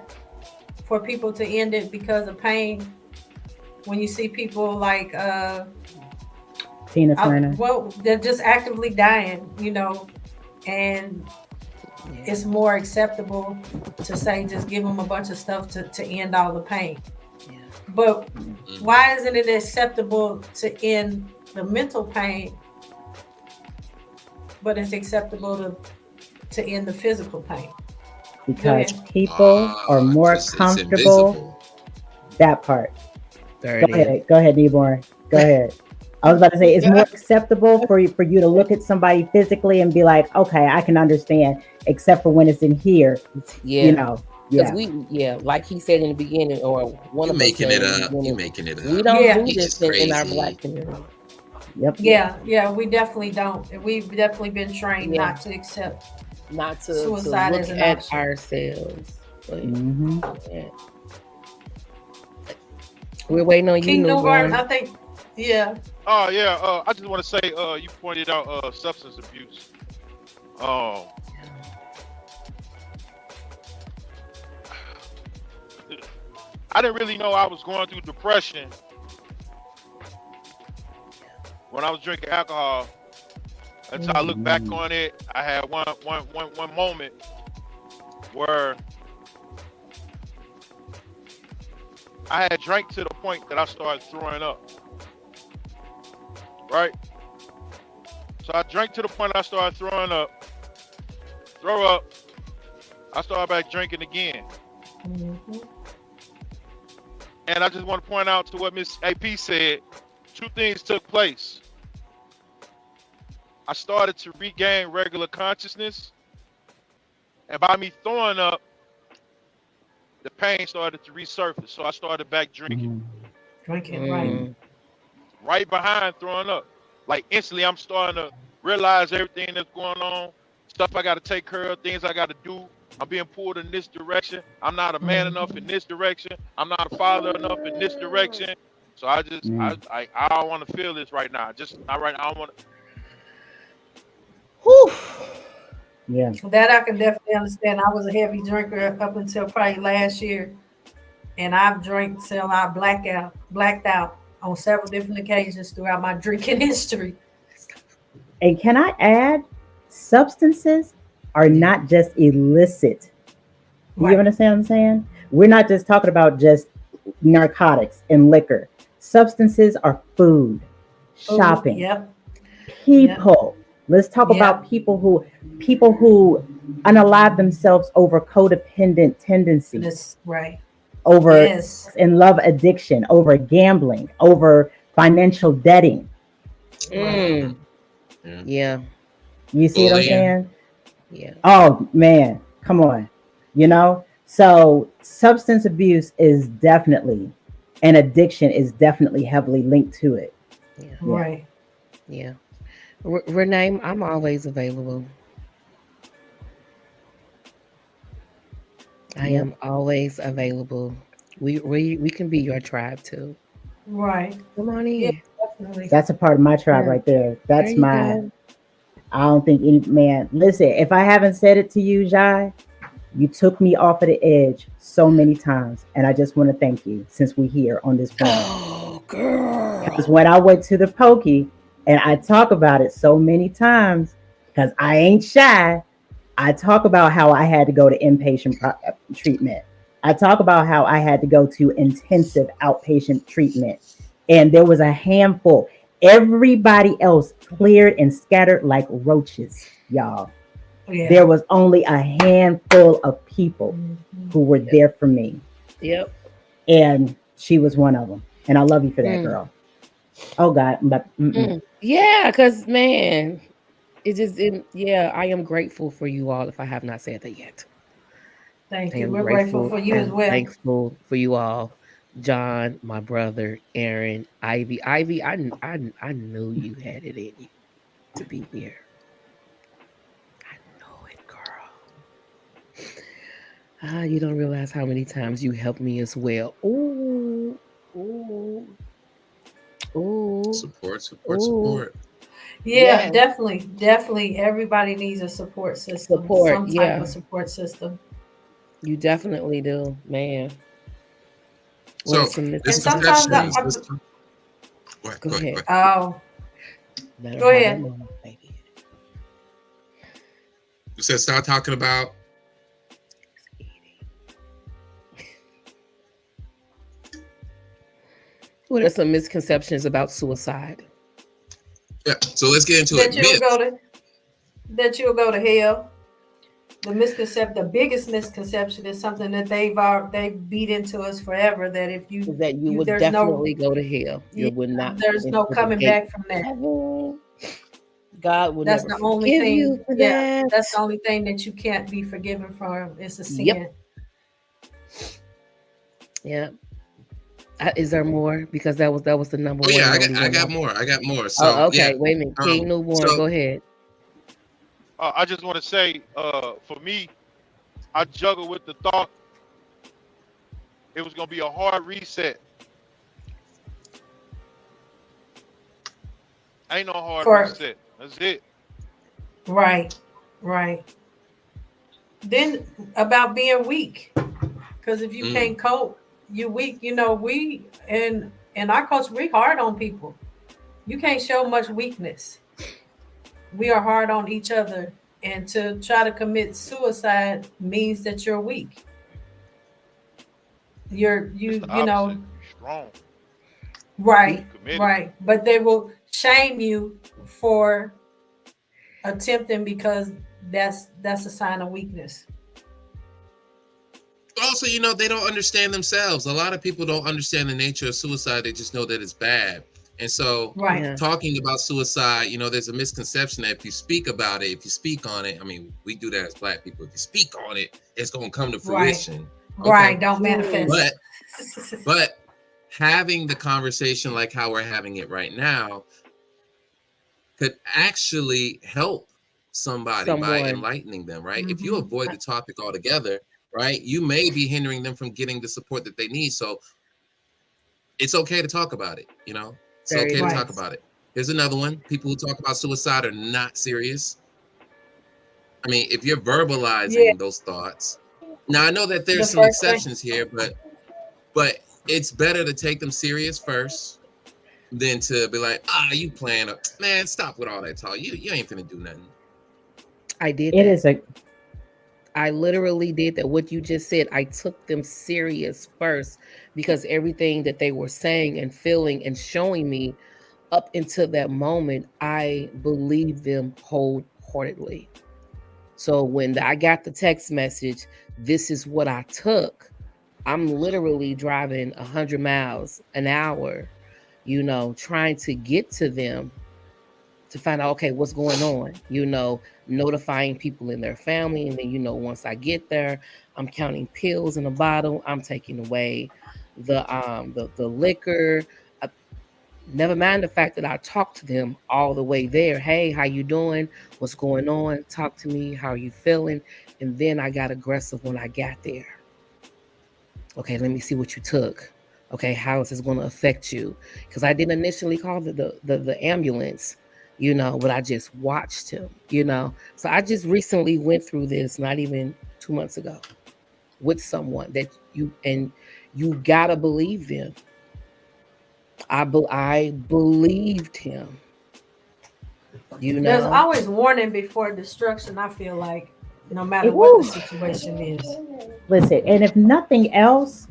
for people to end it because of pain. When you see people like Tina Turner, they're just actively dying, and it's more acceptable to say just give them a bunch of stuff to end all the pain. But why isn't it acceptable to end the mental pain, but it's acceptable to end the physical pain? Because people are more comfortable. That part. Go ahead, Newborn. Go ahead. I was about to say it's more acceptable for you to look at somebody physically and be like, okay, I can understand, except for when it's in here. Because like he said in the beginning, or one of us making it up. You're making it up. We don't do this in our Black community. Yep. Yeah, we definitely don't. We've definitely been trained not to accept, suicide look as an at option. ourselves. We're waiting on you, King Newborn. I think. Yeah. Oh yeah. I just want to say, you pointed out substance abuse. I didn't really know I was going through depression when I was drinking alcohol until I look back on it. I had one moment where I had drank to the point that I started throwing up. Right? So I drank to the point I started throwing up. Throw up. I started back drinking again. And I just want to point out to what Miss AP said, two things took place. I started to regain regular consciousness. And by me throwing up, the pain started to resurface. So I started back drinking. Right behind throwing up. Like instantly I'm starting to realize everything that's going on, stuff I got to take care of, things I got to do. I'm being pulled in this direction. I'm not a man enough in this direction. I'm not a father enough in this direction. So I just, I don't want to feel this right now. Just not right now. I don't want to. Yeah. That I can definitely understand. I was a heavy drinker up until probably last year. And I've drank till I blacked out on several different occasions throughout my drinking history. And can I add, substances are not just illicit. You understand what I'm saying? We're not just talking about just narcotics and liquor. Substances are food, shopping, people. Let's talk about people who unalive themselves over codependent tendencies. Right. over Yes. and love addiction, over gambling, over financial debting. Mm. Yeah. Yeah. You see what I'm Bullying. saying? Yeah. Oh man, come on. You know? So substance abuse is definitely, and addiction is definitely heavily linked to it. Yeah. Yeah. Right. Yeah. Renee, I'm always available. I Yep. am always available. We can be your tribe too. Right. Come on Yeah, in. definitely. That's a part of my tribe Yeah. right there. There That's you my, go. I don't think any man, listen, if I haven't said it to you, Jai, you took me off of the edge so many times. And I just want to thank you since we're here on this forum. Oh, Because girl. when I went to the pokey, and I talk about it so many times, because I ain't shy, I talk about how I had to go to treatment. I talk about how I had to go to intensive outpatient treatment. And there was a handful. Everybody else cleared and scattered like roaches, y'all. Yeah. There was only a handful of people Mhm. who were there for me. Yep. And she was one of them. And I love you for that, Mm. girl. Oh, God. But, Mm. Yeah, because man, yeah, I am grateful for you all if I have not said that yet. Thank I you. am We're grateful grateful for you as and well. thankful for you all. John, my brother, Aaron, Ivy. Ivy, I knew you had it in you to be here. I know it, girl. Ah, you don't realize how many times you helped me as well. Ooh, ooh, ooh, Support, support, ooh. support. Yeah, Yeah, definitely. Definitely. Everybody needs a support system, support. some type Yeah, of support system. you definitely do, man. What are So some And sometimes misconceptions? go ahead, Go go ahead, go ahead. ahead. oh, Let her go have her ahead. moment, baby. You said start talking about. What are some misconceptions about suicide? Yeah. So let's get into it. That you'll Myths. go to that you'll go to hell. The biggest misconception is something that they beat into us forever. That if Is that you you would there's no definitely go to hell. yeah, You would not there's enter no the coming gate back from of that. heaven. God will That's never the only forgive you thing. for Yeah, that's that. the only thing that you can't be forgiven from. It's a Yep. sin. Yeah. Is there more? Because that was the number Oh one yeah, and I got only I one. got more. I got more. So Oh, yeah. okay. Wait a minute. King Newborn, So go ahead. I just want to say, for me, I juggled with the thought it was gonna be a hard reset. Ain't no hard For reset. That's it. right, right. Then about being weak, because if you mm, can't cope, you're weak. You know, we in our culture we hard on people. You can't show much weakness. We are hard on each other, and to try to commit suicide means that you're weak. You're It's the you opposite. know You strong. You right, You committed. right. But they will shame you for attempting because that's a sign of weakness. also, they don't understand themselves. A lot of people don't understand the nature of suicide. They just know that it's bad. And so Right, yeah. talking about suicide, there's a misconception that if you speak about it, if you speak on it, I mean, we do that as Black people. If you speak on it, it's going to come to right, fruition. Okay. right. Don't Mm. manifest. But, but having the conversation like how we're having it right now could actually help somebody by Someone. enlightening them, right? If you Mhm. avoid the topic altogether, right, you may be hindering them from getting the support that they need. So it's okay to talk about it. It's There okay it to Right. talk is. about it. Here's another one. People who talk about suicide are not serious. I mean, if you're Yeah. verbalizing those thoughts, now I know that The there's some first thing. exceptions here, but it's better to take them serious first than to be like, you playing up. Man, stop with all that talk. You ain't finna do nothing. I did it that. is a, I literally did that. What you just said, I took them serious first because everything that they were saying and feeling and showing me up until that moment, I believed them wholeheartedly. So when I got the text message, this is what I took. I'm literally driving 100 miles an hour, trying to get to them to find out, okay, what's going on, notifying people in their family. And then, once I get there, I'm counting pills in a bottle. I'm taking away the liquor. I, never mind the fact that I talked to them all the way there. Hey, how you doing? What's going on? Talk to me. How are you feeling? And then I got aggressive when I got there. Okay, let me see what you took. Okay, how is this going to affect you? Because I didn't initially call the ambulance, but I just watched him. So I just recently went through this, not even 2 months ago, with someone that you gotta believe them. I believed him. There's always warning before destruction. I feel like, no matter Ooh. what the situation is. Listen, and if nothing else,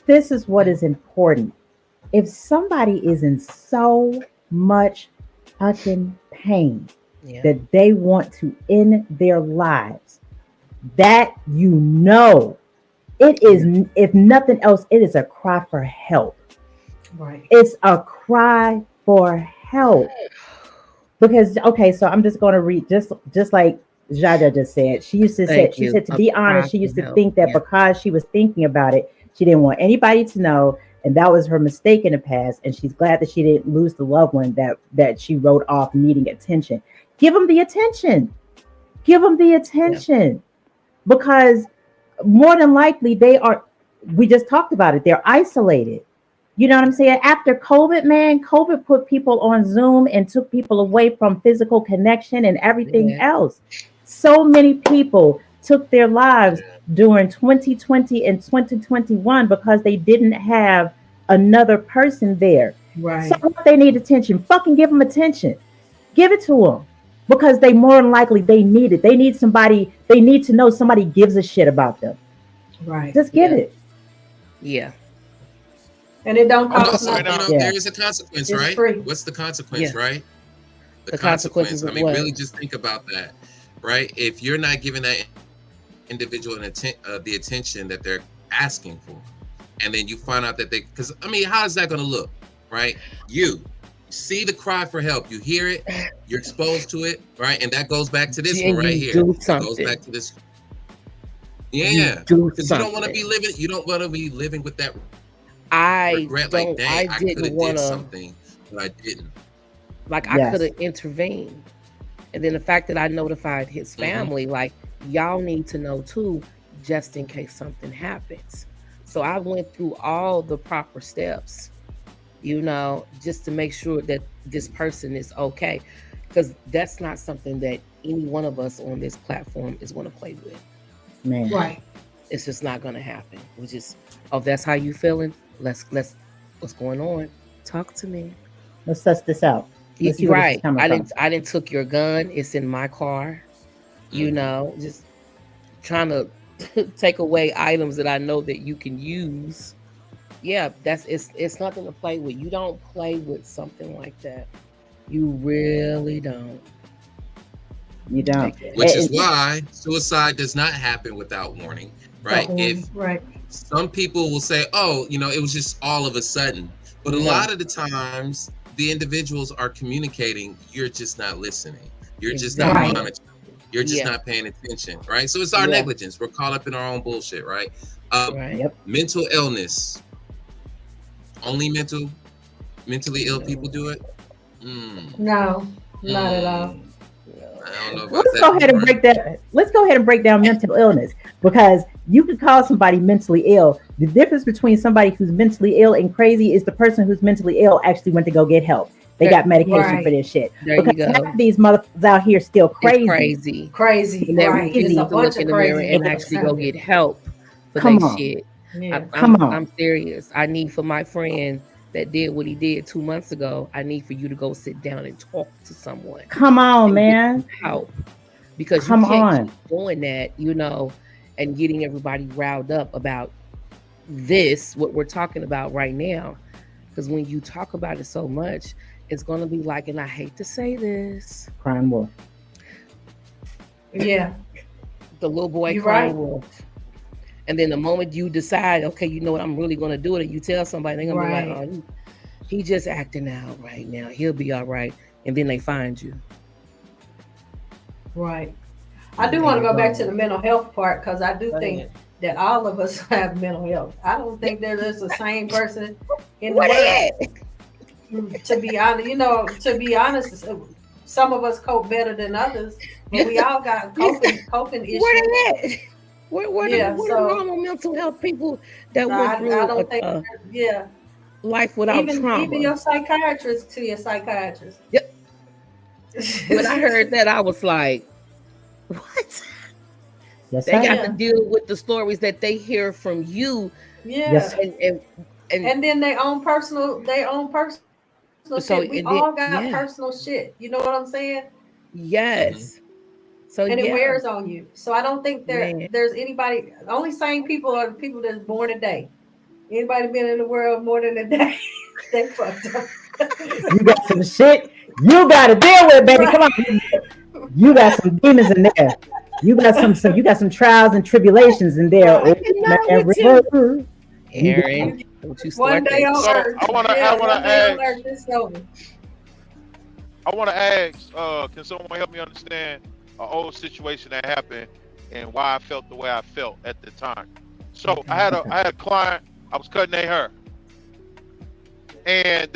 this is what is important. If somebody is in so much fucking pain that they want to end their lives, that it is, if nothing else, it is a cry for help. Right. It's a cry for help. Because, okay, so I'm just going to read, just like Jaja just said. She used to say, she said, to be honest, she used to think that because she was thinking about it, she didn't want anybody to know, and that was her mistake in the past. And she's glad that she didn't lose the loved one that she wrote off needing attention. Give them the attention. Give them the attention, because more than likely we just talked about it, they're isolated. You know what I'm saying? After COVID, man, COVID put people on Zoom and took people away from physical connection and everything else. So many people took their lives during 2020 and 2021 because they didn't have another person there. Right. So they need attention. Fucking give them attention. Give it to them. Because they more than likely, they need it. They need somebody, they need to know somebody gives a shit about them. Right. Just give it. Yeah. And it don't cost also, nothing. there is a consequence, It's right? free. What's the consequence, right? The consequence. I mean, really just think about that, right? If you're not giving that individual the attention that they're asking for, and then you find out that because I mean, how is that going to look, right? You see the cry for help, you hear it, you're exposed to it, right? And that goes back to this one right here. It goes back to this. Yeah, because you don't want to be living. You don't want to be living with that. Regret, like, dang, I could have did something, but I didn't. Like, I could have intervened. And then the fact that I notified his family, like, y'all need to know too, just in case something happens. So I went through all the proper steps, just to make sure that this person is okay. Because that's not something that any one of us on this platform is going to play with. Man. Right. It's just not going to happen. We just, that's how you feeling? Let's what's going on? Talk to me. Let's suss this out. Let's see where this is coming from. I didn't took your gun. It's in my car. Just trying to take away items that I know that you can use. Yeah, it's nothing to play with. You don't play with something like that. You really don't. You don't. Which is why suicide does not happen without warning, right? Right. Some people will say, oh, it was just all of a sudden. But a lot of the times, the individuals are communicating, you're just not listening. You're just not monitoring. You're just not paying attention, right? So it's our negligence. We're caught up in our own bullshit, right? Mental illness. Only mentally ill people do it? No, not at all. I don't know about Let's go ahead and break that. Let's go ahead and break down mental illness, because you could call somebody mentally ill. The difference between somebody who's mentally ill and crazy is the person who's mentally ill actually went to go get help. They got medication for this shit. There because you go. half of these motherfuckers out here still crazy. It's crazy. And they're Right. refusing There's a to bunch look in of the mirror crazy and folks actually out go there. get help for Come their on. shit. Yeah. I'm serious. I need for my friend that did what he did 2 months ago, I need for you to go sit down and talk to someone. Come on, man. Help. Because Come you can't on. keep doing that, and getting everybody riled up about what we're talking about right now. Because when you talk about it so much, it's going to be like, and I hate to say this, Crime wolf. Yeah. the little boy You're crying right. wolf. And then the moment you decide, okay, you know what, I'm really going to do it, and you tell somebody, they're going to be Right. like, oh, he just acting out right now. He'll be all right. And then they find you. Right. I do There want to you go back go. to the mental health part, because I do Go think ahead. that all of us have mental health. I don't think there's the same person in the Where world. they at? To be honest, to be honest, some of us cope better than others, but we all got coping Where issues. they at? Where Yeah. the So normal mental health people that went I through don't think. a Yeah. life without Even trauma? your psychiatrist to your psychiatrist. Yep. When I heard that, I was like, what? Yes, They got sir. to Yeah. deal with the stories that they hear from you, Yes, Yeah. sir. and And then their own personal so shit. We and then all got yeah, personal shit. You know what I'm saying? Mhm. yes. So And it yeah, wears on you. So I don't think man. there's anybody. The only sane people are the people that's born a day. Anybody been in the world more than a day, they fucked up. You got some shit you got to deal with, baby. Come Right. on. You got some demons in there. You got some trials and tribulations in there. I Right. Oh cannot man, with you, river. You got Aaron. Don't you One start day that. on So earth. I wanna Yeah, one day on ask. earth, it's over. I wanna ask. Can someone help me understand an old situation that happened and why I felt the way I felt at the time? So Okay. I had a client. I was cutting their hair, and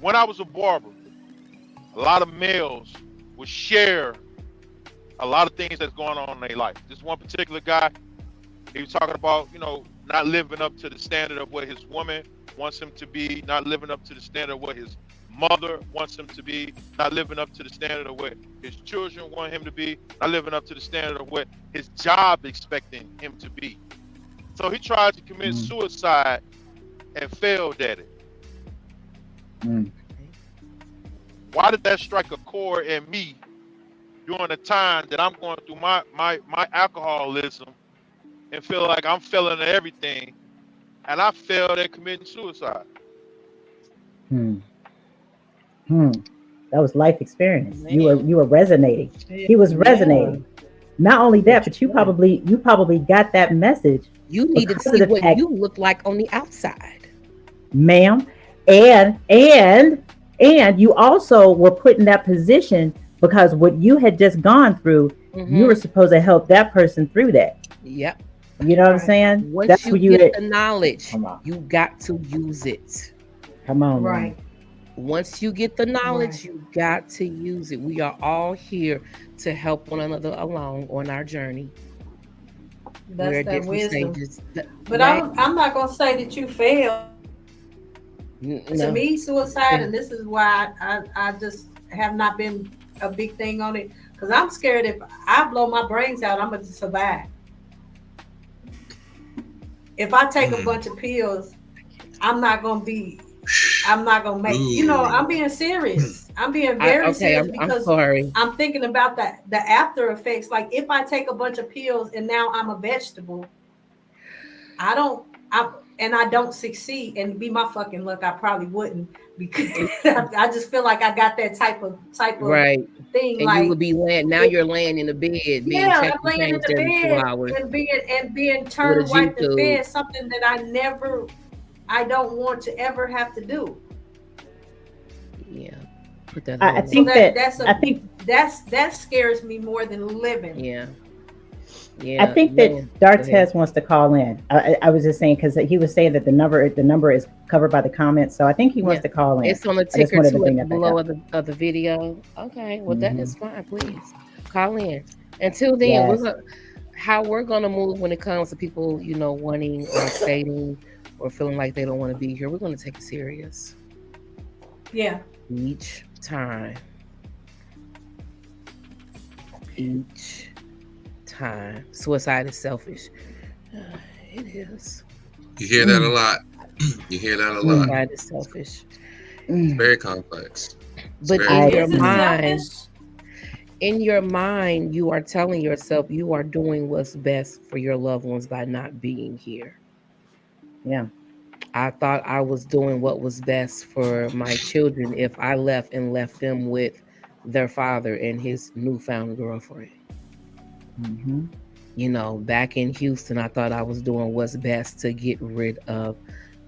when I was a barber, a lot of males would share a lot of things that's going on in their life. This one particular guy, he was talking about, not living up to the standard of what his woman wants him to be, not living up to the standard of what his mother wants him to be, not living up to the standard of what his children want him to be, not living up to the standard of what his job expecting him to be. So he tried to commit Mm, suicide and failed at it. mm. Why did that strike a chord in me during the time that I'm going through my alcoholism and feel like I'm failing at everything, and I failed at committing suicide? Hmm. Hmm. That was life experience. Man, You were resonating. Yeah. He was yeah. resonating. Not only that, What you but doing? you probably got that message You needed to because of see the what fact, you look like on the outside. ma'am, and you also were put in that position because what you had just gone through, you were Mm-hmm. supposed to help that person through that. Yep. You know what I'm Right. saying? Once That's you what you get had. the knowledge, Come on, you got to use it. come on, man. Right. Once you get the knowledge, Right. you got to use it. We are all here to help one another along on our journey. We're That's at that different wisdom. stages. But Right? I'm not gonna say that you failed. To No. me, suicide, Yeah. and this is why I just have not been a big thing on it, because I'm scared if I blow my brains out, I'm gonna survive. If I take a Mm. bunch of pills, I'm not gonna be. I'm not gonna make. Ooh. I'm being serious. I'm being very Okay, serious I'm because sorry. I'm thinking about the after effects. Like if I take a bunch of pills and now I'm a vegetable, I don't. I don't succeed, and be my fucking luck, I probably wouldn't, because I just feel like I got that type of Right. thing. And you would Like, be laying now if, you're laying in the bed being yeah, I'm checked and laying in changed the every two bed hours and being with a turned, G wiped, and tube. fed, something that I don't want to ever have to do. Yeah. Put that I whole So think that I think that scares me more than living. yeah. I Yeah. think that Man. Go ahead. Dartez wants to call in. I was just saying because he was saying that the number is covered by the comments, so I think he wants Yeah. to call in. It's on the I just ticker wanted to too bring at the that back below up. of the video. Okay. Well that Hmm. is fine, please. Call in. Until then, Yes. how we're gonna move when it comes to people, wanting or stating or feeling like they don't want to be here, we're gonna take it serious Yeah. each time. Each time. Suicide is selfish. It is. You hear that a lot. You hear that a lot. Mm, Suicide is selfish. It's mm. very complex. It's But very in I your Is it agree. mind, selfish? you are telling yourself you are doing what's best for your loved ones by not being here. Yeah. I thought I was doing what was best for my children if I left and left them with their father and his newfound girlfriend. Hmm. Back in Houston, I thought I was doing what's best to get rid of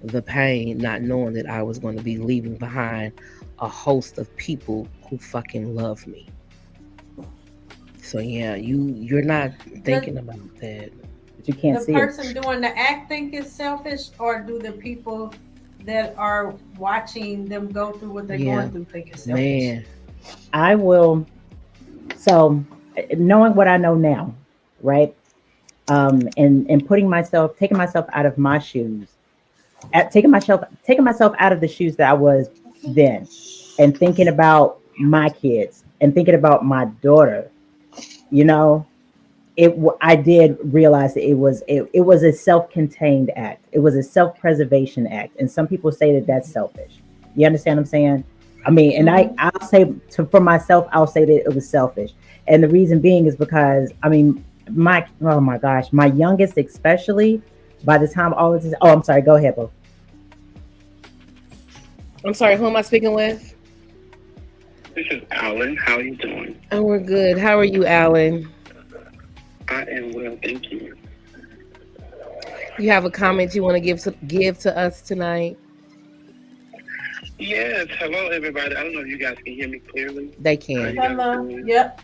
the pain, not knowing that I was going to be leaving behind a host of people who fucking love me. So yeah, you're not thinking about that. But you can't The see it. person doing the act think it's selfish, or do the people that are watching them go through what they're Yeah, going through think it's selfish? man. I will. So, knowing what I know now, right? And taking myself out of my shoes, taking myself out of the shoes that I was then, and thinking about my kids and thinking about my daughter. You know, I did realize that it was a self-contained act. It was a self-preservation act, and some people say that that's selfish. You understand what I'm saying? I mean, and Mhm. I'll say for myself, I'll say that it was selfish, and the reason being is because I mean, oh my gosh, my youngest especially. By the time all of this, oh, I'm sorry. Go ahead, Bo. I'm sorry, who am I speaking with? This is Alan. How are you doing? Oh, we're good. How are you, Alan? I am well, thank you. You have a comment you want to give to us tonight? Yes, hello everybody. I don't know if you guys can hear me clearly. They How can. you guys Hello. doing? Yep.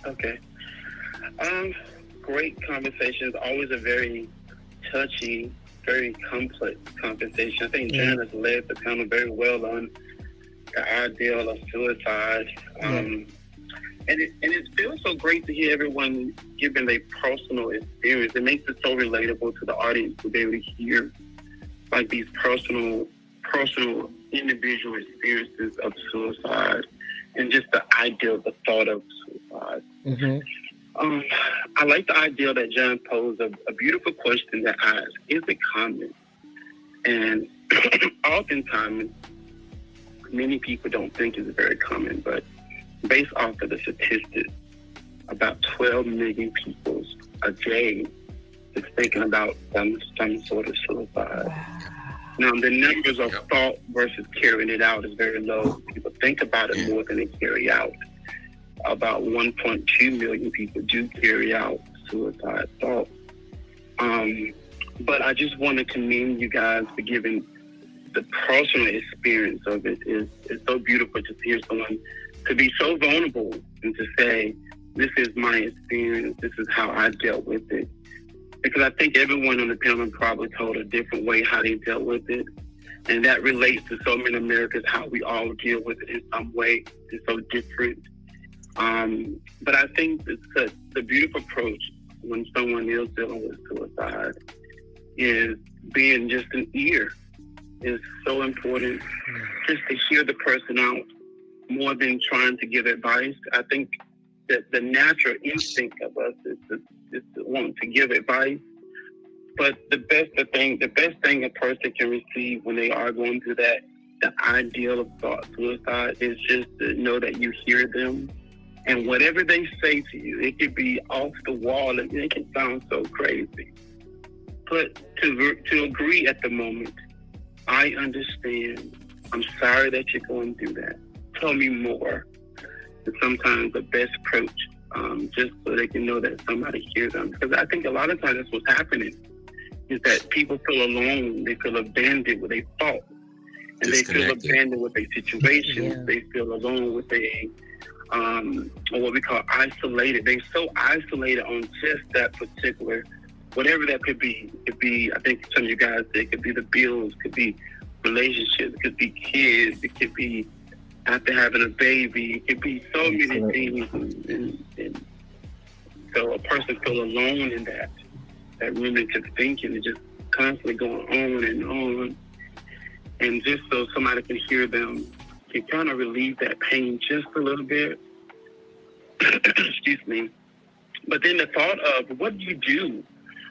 Okay. Great conversations. Always a very touchy, very complex conversation. I think Jan has led the panel very well on the ideal of suicide. And it feels so great to hear everyone giving their personal experience. It makes it so relatable to the audience to be able to hear like these personal individual experiences of suicide and just the idea of the thought of suicide. Mm-hmm. I like the idea that John posed a beautiful question that asks, is it common? And oftentimes, many people don't think it's very common, but based off of the statistics, about 12 million people a day is thinking about some sort of suicide. Now, the numbers of thought versus carrying it out is very low. People think about it more than they carry out. About 1.2 million people do carry out suicide thoughts. But I just want to commend you guys for giving the personal experience of it. It's so beautiful to hear someone to be so vulnerable and to say, this is my experience, this is how I dealt with it. Because I think everyone on the panel probably told a different way how they dealt with it. And that relates to so many Americans, how we all deal with it in some way. It's so different. But I think the beautiful approach when someone is dealing with suicide is being just an ear. Is so important just to hear the person out more than trying to give advice. I think that the natural instinct of us is to want to give advice. But the best thing a person can receive when they are going through that, the ideal of thought suicide, is just to know that you hear them. And whatever they say to you, it could be off the wall and it can sound so crazy. But to agree at the moment, I understand. I'm sorry that you're going through that. Tell me more. And sometimes the best approach, just so they can know that somebody hears them. Because I think a lot of times that's what's happening, is that people feel alone. They feel abandoned with their thoughts. And they feel abandoned with their situations. Yeah. They feel alone with their, or what we call isolated. They're so isolated on just that particular, whatever that could be. It could be, I think some of you guys said, it could be the bills, it could be relationships, it could be kids, it could be after having a baby, it could be so many things. And so a person feel alone in that ruminative thinking and just constantly going on and on. And just so somebody can hear them, can kind of relieve that pain just a little bit. Excuse me. But then the thought of, what do you do?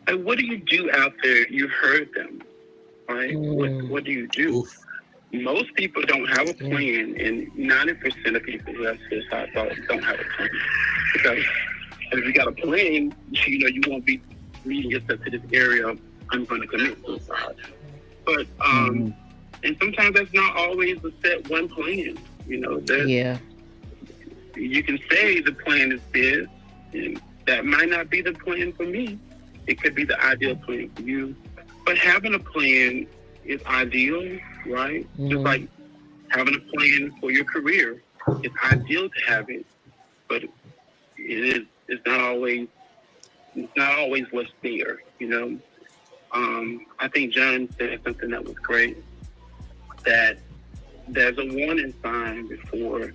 Like, what do you do after you heard them? Right? What do you do? Oof. Most people don't have a plan, and 90% of people who have suicide thoughts don't have a plan. Because if you got a plan, you won't be leading yourself to this area of, I'm going to commit suicide. But, and sometimes that's not always a set one plan. You can say the plan is this, And that might not be the plan for me. It could be the ideal plan for you. But having a plan is ideal, right? Just like having a plan for your career. It's ideal to have it, but it's not always what's there, you know. I think John said something that was great, that there's a warning sign before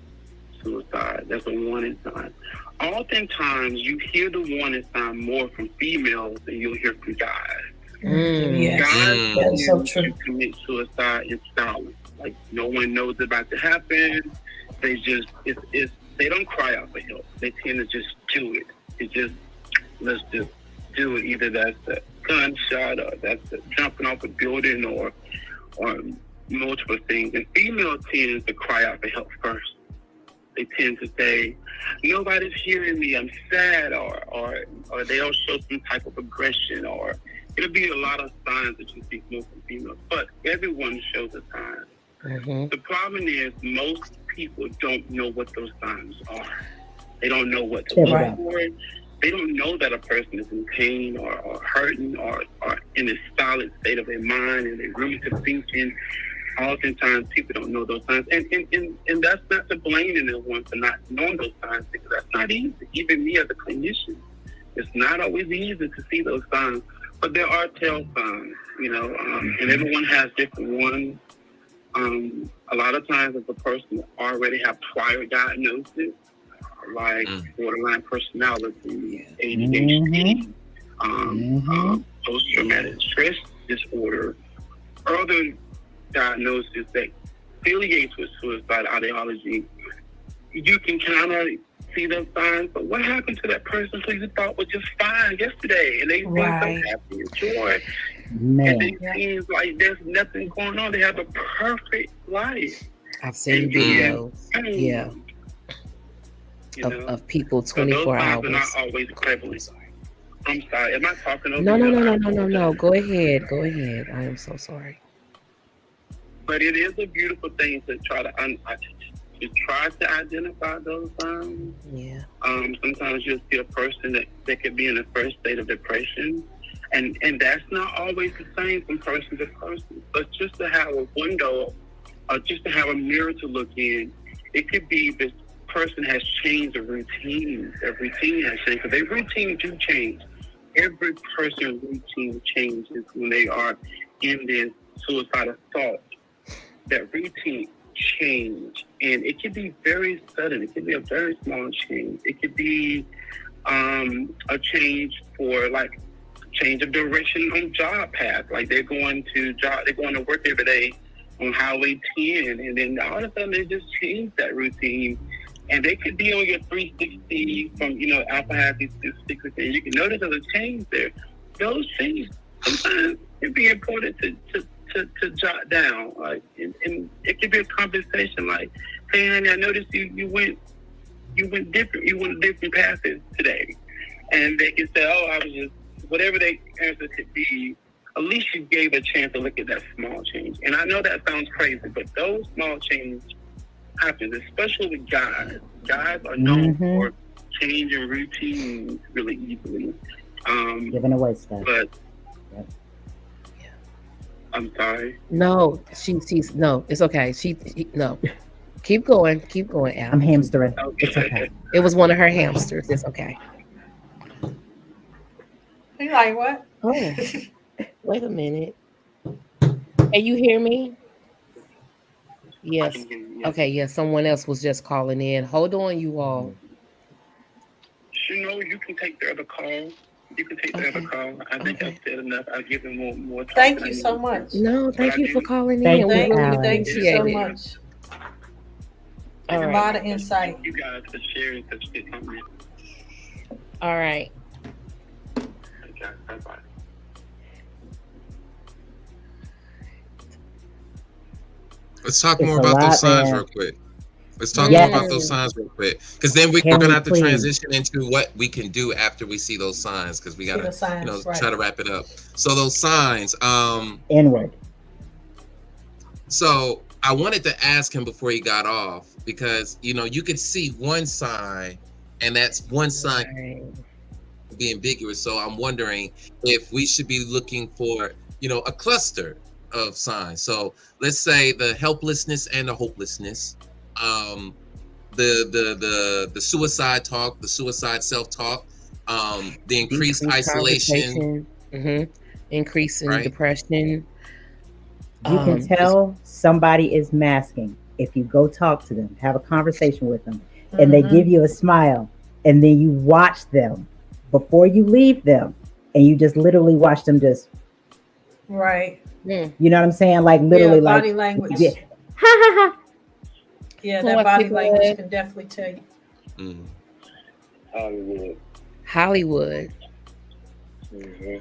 suicide. There's a warning sign. Oftentimes, you hear the warning sign more from females than you'll hear from guys. Yes. Guys That's so tend true. to commit suicide in silence. Like, no one knows it's about to happen. They just, they don't cry out for help. They tend to just do it. Let's just do it. Either that's a gunshot, or that's a jumping off a building, or multiple things. And females tend to cry out for help first. They tend to say, nobody's hearing me, I'm sad, or they'll show some type of aggression, or it'll be a lot of signs that you see more from females. But everyone shows a sign. The problem is most people don't know what those signs are. They don't know what to look for. They don't know that a person is in pain or hurting or in a solid state of their mind and they're really thinking. Oftentimes people don't know those signs. And that's not to blame anyone for not knowing those signs, because that's not easy. Even me as a clinician, it's not always easy to see those signs. But there are tell signs, you know, and everyone has different ones. A lot of times if a person already have prior diagnosis, like borderline personality, ADHD, post-traumatic stress disorder, other diagnosis that affiliates with suicide ideology, you can kind of see those signs. But what happened to that person who you thought was just fine yesterday, and they've been so happy and joy, and it seems like there's nothing going on. They have a perfect life. I've seen videos, of people 24 hours. Those are not always prevalent. I'm sorry. Am I talking over you? No. Go ahead. I am so sorry. But it is a beautiful thing to try to identify those signs. Yeah. Sometimes you'll see a person that could be in the first state of depression, and that's not always the same from person to person. But just to have a window, or just to have a mirror to look in, it could be this person has changed their routine. Their routine has changed. Because their routine do change. Every person's routine changes when they are in this suicidal thought. That routine change, and it could be very sudden. It could be a very small change. It could be a change for like change of direction on job path. Like they're going to work every day on Highway 10, and then all of a sudden they just change that routine. And they could be on your 360 from, Alpha Happy to 60. You can notice there's a change there. Those things sometimes can be important to jot down. Like, and it could be a conversation like, hey, honey, I noticed you went different. You went different paths today. And they can say, oh, I was just, whatever their answer could be, at least you gave a chance to look at that small change. And I know that sounds crazy, but those small changes happens, especially with guys. Guys are known for changing routines really easily. Giving away stuff. But I'm sorry. No, she's no. It's okay. No. Keep going, Al. I'm hamstering. Okay. It's okay. It was one of her hamsters. It's okay. You like what? Oh, wait a minute. Can you hear me? Yes. Okay, yeah, someone else was just calling in. Hold on, you all. You can take the other call. You can take the other call. I think I've said enough. I'll give them more time. Thank you so much. No, thank you for calling Thank in. you, We really Alan. Thank you appreciate so it. much. All A right. lot of insight. Thank you guys for sharing such good comments. All right. Okay, bye-bye. Let's talk It's more a about lot, those signs man. real quick. Let's talk Yes. more about those signs real quick, because then we're Can gonna we have to please? transition into what we can do after we see those signs, because we See the gotta, signs, right. try to wrap it up. So those signs. Inward. So I wanted to ask him before he got off, because you could see one sign And that's one sign Right. to be ambiguous. So I'm wondering if we should be looking for, a cluster of signs. So let's say the helplessness and the hopelessness, um, the suicide talk, the suicide self-talk, the increased Decreased isolation, conversation. Increase in right? depression. You can Just tell somebody is masking if you go talk to them, have a conversation with them, and they give Mm-hmm. you a smile, and then you watch them before you leave them, and you just literally watch them just, Right. you know what I'm saying? Like Yeah, literally, like, body language. ha ha ha. Yeah, that body language Hollywood. can definitely tell you. Mm. Hollywood. Hollywood. Mm-hmm.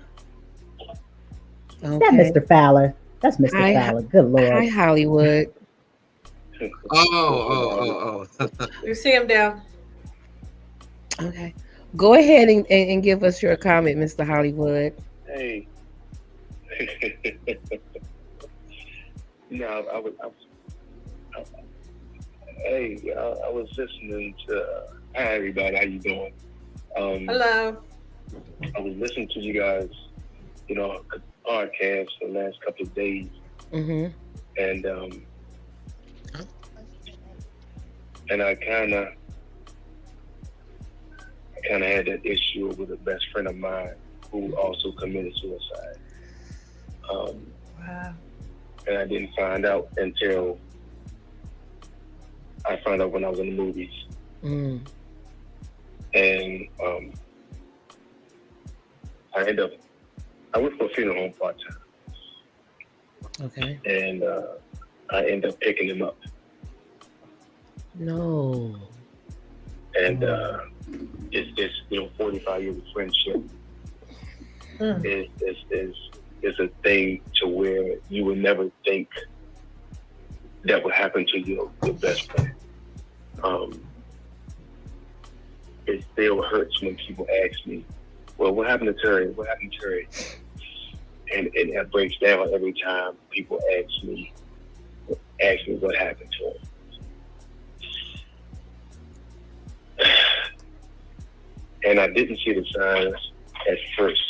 Is that Okay. Mr. Fowler? That's Mr. Hi, Fowler. Good hi, Lord. Hollywood. Oh. You see him down. Okay. Go ahead and give us your comment, Mr. Hollywood. Hey. No, I was listening to. Hi, everybody. How you doing? Hello. I was listening to you guys, podcast for the last couple of days, Mm-hmm. and I kind of had that issue with a best friend of mine who also committed suicide. Wow. And I didn't find out until I found out when I was in the movies. Mm. And I went for a funeral home part-time. Okay. And I ended up picking him up. No. And it's 45 years of friendship. Mm. Is a thing to where you would never think that would happen to your best friend. It still hurts when people ask me, well, what happened to Terry? What happened to Terry? And it breaks down every time people ask me what happened to him. And I didn't see the signs at first,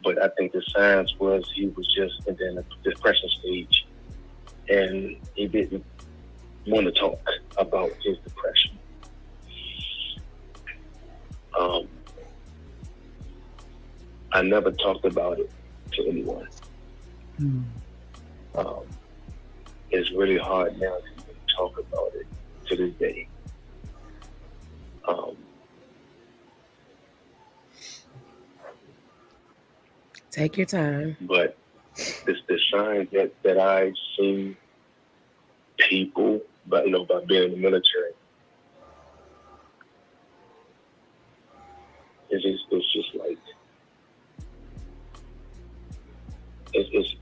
but I think the signs was he was just in the depression stage, and he didn't want to talk about his depression. I never talked about it to anyone. It's really hard now to even talk about it to this day. Take your time. But the signs that I see people, by being in the military, it's just like it's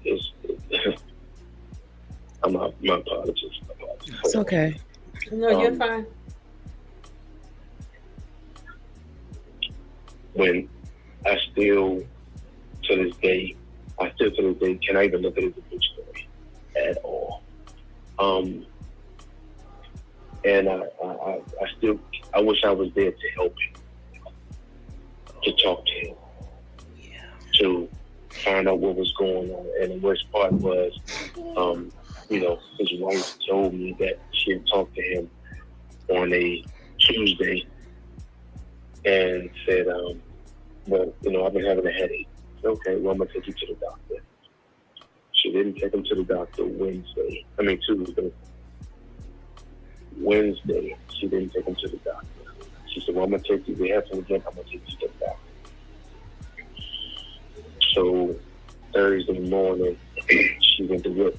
my apologies. It's okay. No, you're fine. When I still to this day can I even look at it as a good story at all. And I wish I was there to help him, to talk to him, to find out what was going on. And the worst part was, his wife told me that she had talked to him on a Tuesday and said, I've been having a headache. Okay, well, I'm going to take you to the doctor. She didn't take him to the doctor Tuesday. Wednesday, she didn't take him to the doctor. She said, well, I'm going to take you, we have to again, I'm going to take you to the doctor. So Thursday morning, she went to work.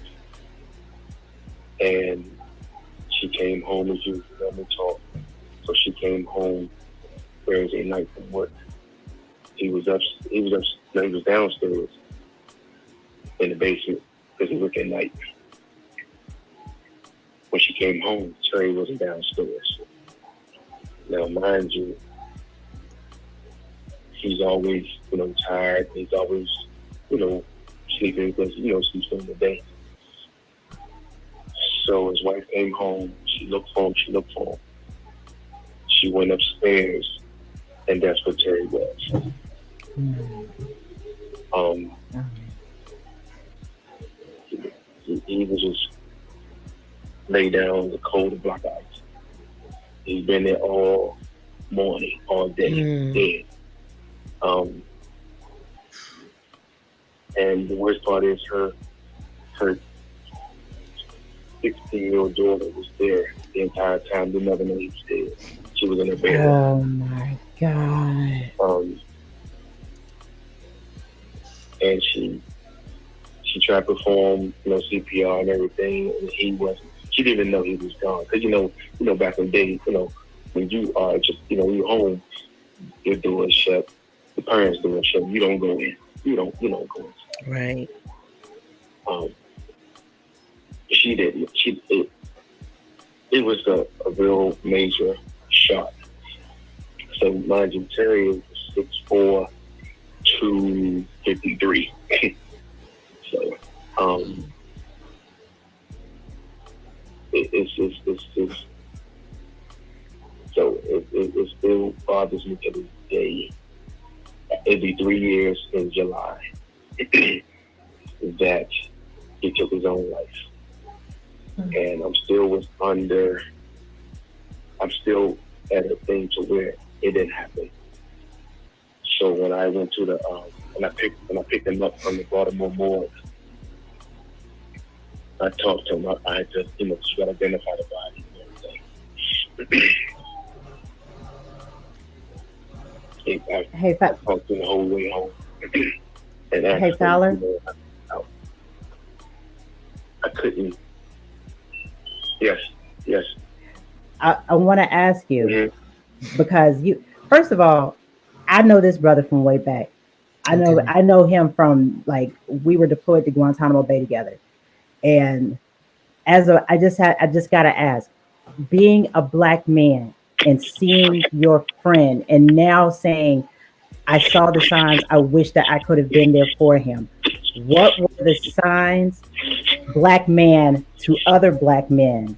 And she came home as usual, let me talk. So she came home Thursday night from work. He was downstairs in the basement because he worked at night. When she came home, Terry wasn't downstairs. Now, mind you, he's always, tired. He's always, sleeping because, sleeps during the day. So his wife came home. She looked for him. She she went upstairs, and that's what Terry was. He was just lay down in the cold block ice. He's been there all morning, all day, dead. And the worst part is her 16-year-old daughter was there the entire time. They never knew he was dead. She was in her bed. Oh my God. And she tried to perform, CPR and everything, and he wasn't. She didn't even know he was gone. Because back in the day, when you are just, you're home, your door is shut, the parents' door is shut. You don't go in. You don't go in. Right. She didn't. It was a real major shock. So mind you, Terry is 6'4", 253. So it still bothers me to this day. It'd be 3 years in July that he took his own life. And I'm still at a thing to where it didn't happen. So when I went to when I picked him up from the Baltimore morgue, I talked to him. I had to, to identify the body and everything. I talked to him the whole way home. And Hey, Fowler. I couldn't. Yes. I want to ask you, because first of all, I know this brother from way back. I know him from, like, we were deployed to Guantanamo Bay together. And I just gotta ask, being a Black man and seeing your friend and now saying, I saw the signs, I wish that I could have been there for him. What were the signs, Black man to other Black men?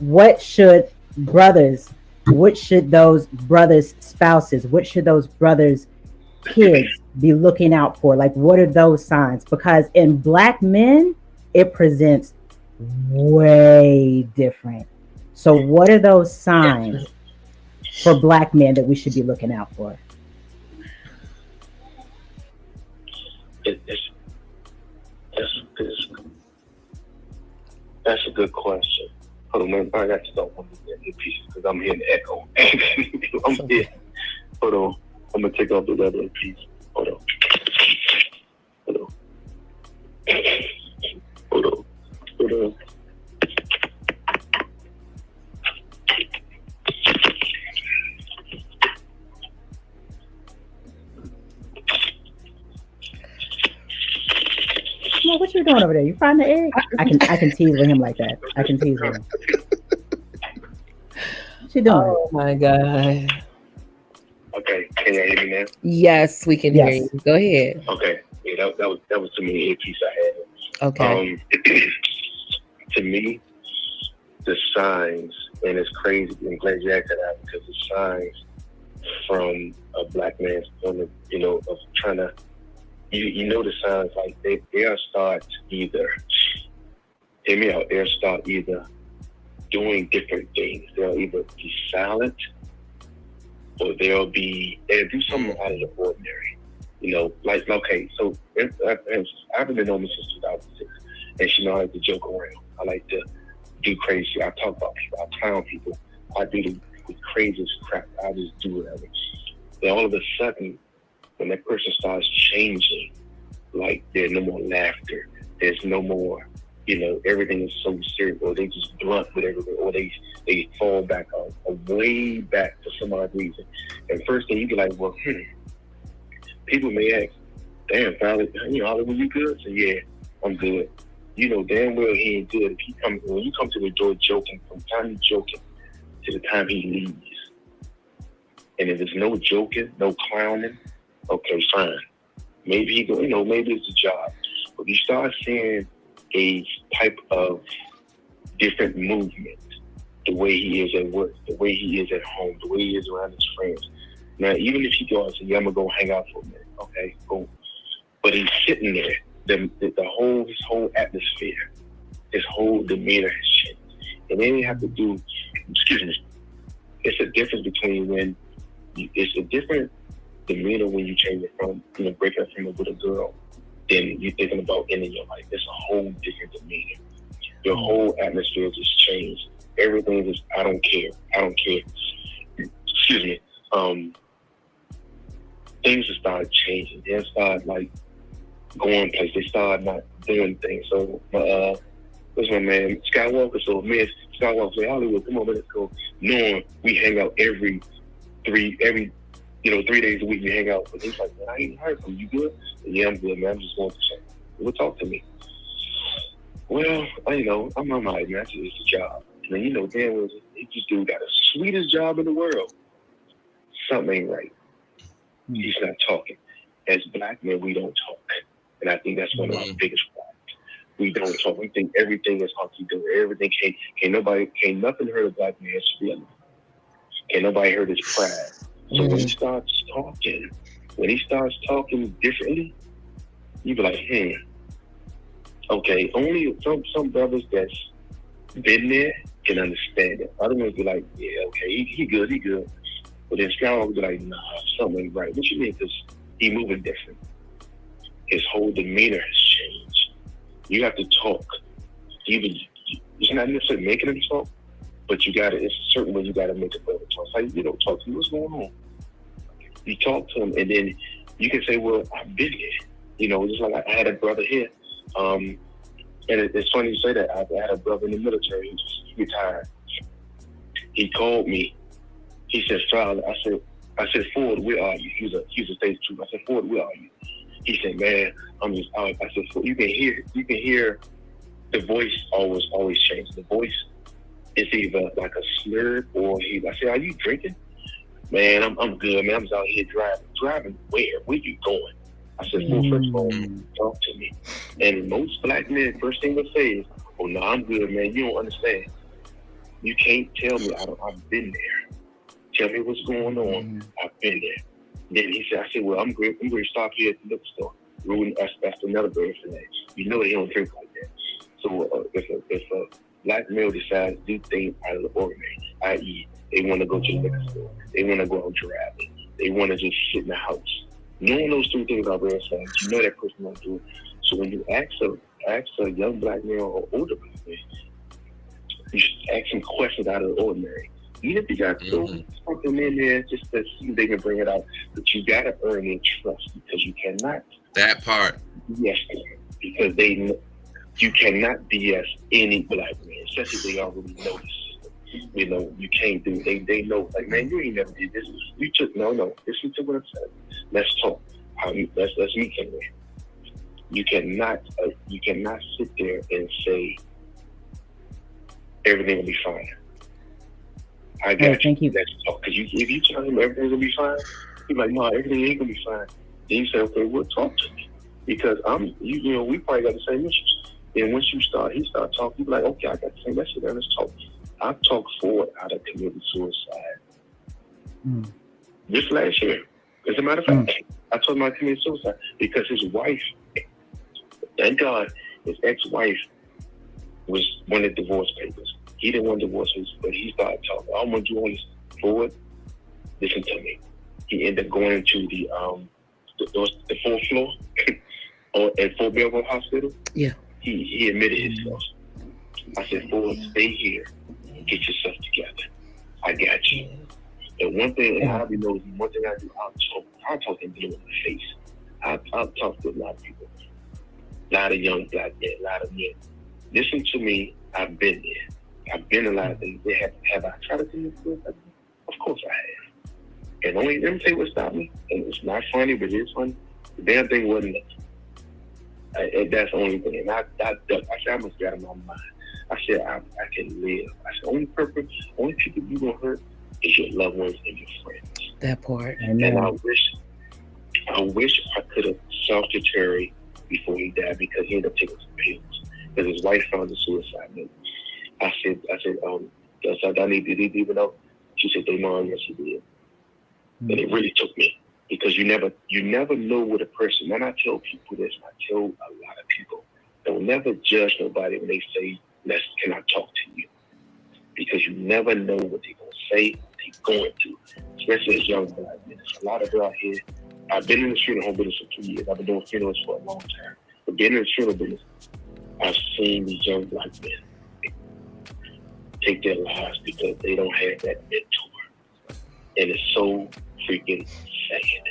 What should those brothers' spouses, what should those brothers' kids be looking out for? Like, what are those signs? Because in Black men, it presents way different. So what are those signs for Black men that we should be looking out for? That's a good question. Hold on, man. I got to start one of the pieces because I'm hearing the echo. I'm here. Hold on. I'm going to take off the leather piece. Hold on. What you doing over there? You find the egg? I can tease with him like that. I can tease with him. What you doing? Oh my God. Okay, can you hear me now? Yes, we can hear you. Go ahead. Okay, yeah, that was too many earpiece I had. Okay. To me, the signs, and it's crazy. I'm glad you asked that because the signs from a Black man's point of, of trying to. The signs, like they'll start either, hear me out, they'll start either doing different things. They'll either be silent or they'll do something out of the ordinary. Like, okay, so I've been knowing me since 2006, and she know I like to joke around. I like to do crazy. I talk about people, I clown people, I do the craziest crap. I just do whatever. Then all of a sudden, when that person starts changing, like there's no more laughter, there's no more, everything is so serious, or they just blunt with everything, or they fall back way back for some odd reason. And first thing you be like, well, people may ask, damn, Valley, Hollywood, you good? So yeah, I'm good. Damn well he ain't good. When you come to the door joking, from the time you're joking to the time he leaves, and if there's no joking, no clowning, okay, fine. Maybe maybe it's a job. But you start seeing a type of different movement the way he is at work, the way he is at home, the way he is around his friends. Now, even if he goes and says, yeah, I'm gonna go hang out for a minute, okay, cool. But he's sitting there, his whole atmosphere, his whole demeanor has changed. And then you have to do, excuse me, it's a difference between when it's a different demeanor when you change it from, breaking up from with a girl, than you thinking about ending your life. It's a whole different demeanor. Your whole atmosphere just changed. Everything is, I don't care. Excuse me. Things just started changing. They started like going places. They started not doing things. So, what's my man Skywalker? So me and Skywalker say, Hollywood, come on, let's go. Knowing we hang out every 3 days a week. We hang out. But he's like, man, I ain't heard from you. Good? Yeah, I'm good, man. I'm just going to check. Well, talk to me. Well, I'm on my man. It's a job. And Dan was this dude got the sweetest job in the world. Something ain't right. He's not talking. As black men, we don't talk. And I think that's one of our biggest problems. We don't talk. We think everything is hunky-dory. Everything can't nothing hurt a black man's feelings. Can't nobody hurt his pride. So when he starts talking differently, you be like, okay, only some brothers that's been there can understand it. Other ones be like, yeah, okay, he good. But then Skywalker will be like, nah, something ain't right. What you mean? Because he moving different. His whole demeanor has changed. You have to talk. It's not necessarily making him talk, but it's a certain way you gotta make a brother talk. Like, you don't talk to me, what's going on? You talk to him, and then you can say, well, I've been there. Just like I had a brother here. And it's funny you say that. I had a brother in the military. He retired. He called me. He said, Stroud, I said, Ford, where are you? He was a state trooper. I said, Ford, where are you? He said, man, I'm just out. I said, Ford, you can hear the voice always changes. The voice is either like a slur or I said, are you drinking? Man, I'm good, man. I'm just out here driving. Driving where? Where you going? I said, Ford, first of all, talk to me. And most black men, first thing they say is, oh, no, I'm good, man. You don't understand. You can't tell me I've been there. Tell me what's going on. I've been there. Then I said, well, I'm going to stop here at the liquor store. That's another bird for that. You know they don't drink like that. So if a black male decides to do things out of the ordinary, i.e., they want to go to the liquor store, they want to go out driving, they want to just sit in the house. Knowing those 3 things are red flags, you know that person won't do it. So when you ask a young black male or older black man, you should ask him questions out of the ordinary. Even if you got to throw something in there just to see if they can bring it out, but you got to earn their trust because you cannot. That part. Yes, because you cannot BS any black man, especially if they already know this. You can't do it. They know, like, man, you ain't never did this. You took, no, listen to what I'm saying. Let's talk. Let's meet somewhere. You cannot sit there and say everything will be fine. I got thank you. Let's talk. Because if you tell him everything's gonna be fine, he's like, no, everything ain't gonna be fine. Then you say, okay, well, talk to me. Because we probably got the same issues. And once he start talking, you be like, okay, I got the same issue, let's talk. I talked Ford out of committing suicide. Just last year. As a matter of fact, I told him I committed suicide because his wife, thank God, his ex-wife wanted divorce papers. He didn't want divorce papers, but he started talking. I want you on this Ford. Listen to me. He ended up going into the 4th floor at Fort Belvoir Hospital. Yeah. He admitted himself. I said, Ford, stay here. Get yourself together. I got you. And one thing, and Harvey knows, one thing I do, I'll talk and deal in the face. I'll talk to a lot of people. A lot of young black men, a lot of men. Listen to me, I've been there. I've been a lot of things. Have I tried to do this? Of course I have. And let me tell you what stopped me. And it's not funny, but it is funny. The damn thing wasn't nothing. That's the only thing. And I said, I must get out of my mind. I said, I can live. I said, only people you're going to hurt is your loved ones and your friends. That part. And I wish I could have talked to Terry before he died because he ended up taking some pills. Because his wife found a suicide note. I said, That's I need to even know. She said, they mom, yes, she did. And it really took me because you never know what a person, and I tell people this, I tell a lot of people, don't never judge nobody when they say, can I talk to you? Because you never know what they're going to say, what they're going through, especially as young black men. There's a lot of out here. I've been in the funeral home business for 2 years. I've been doing funerals for a long time. But being in the funeral business, I've seen these young black men take their lives because they don't have that mentor. And it's so freaking sad.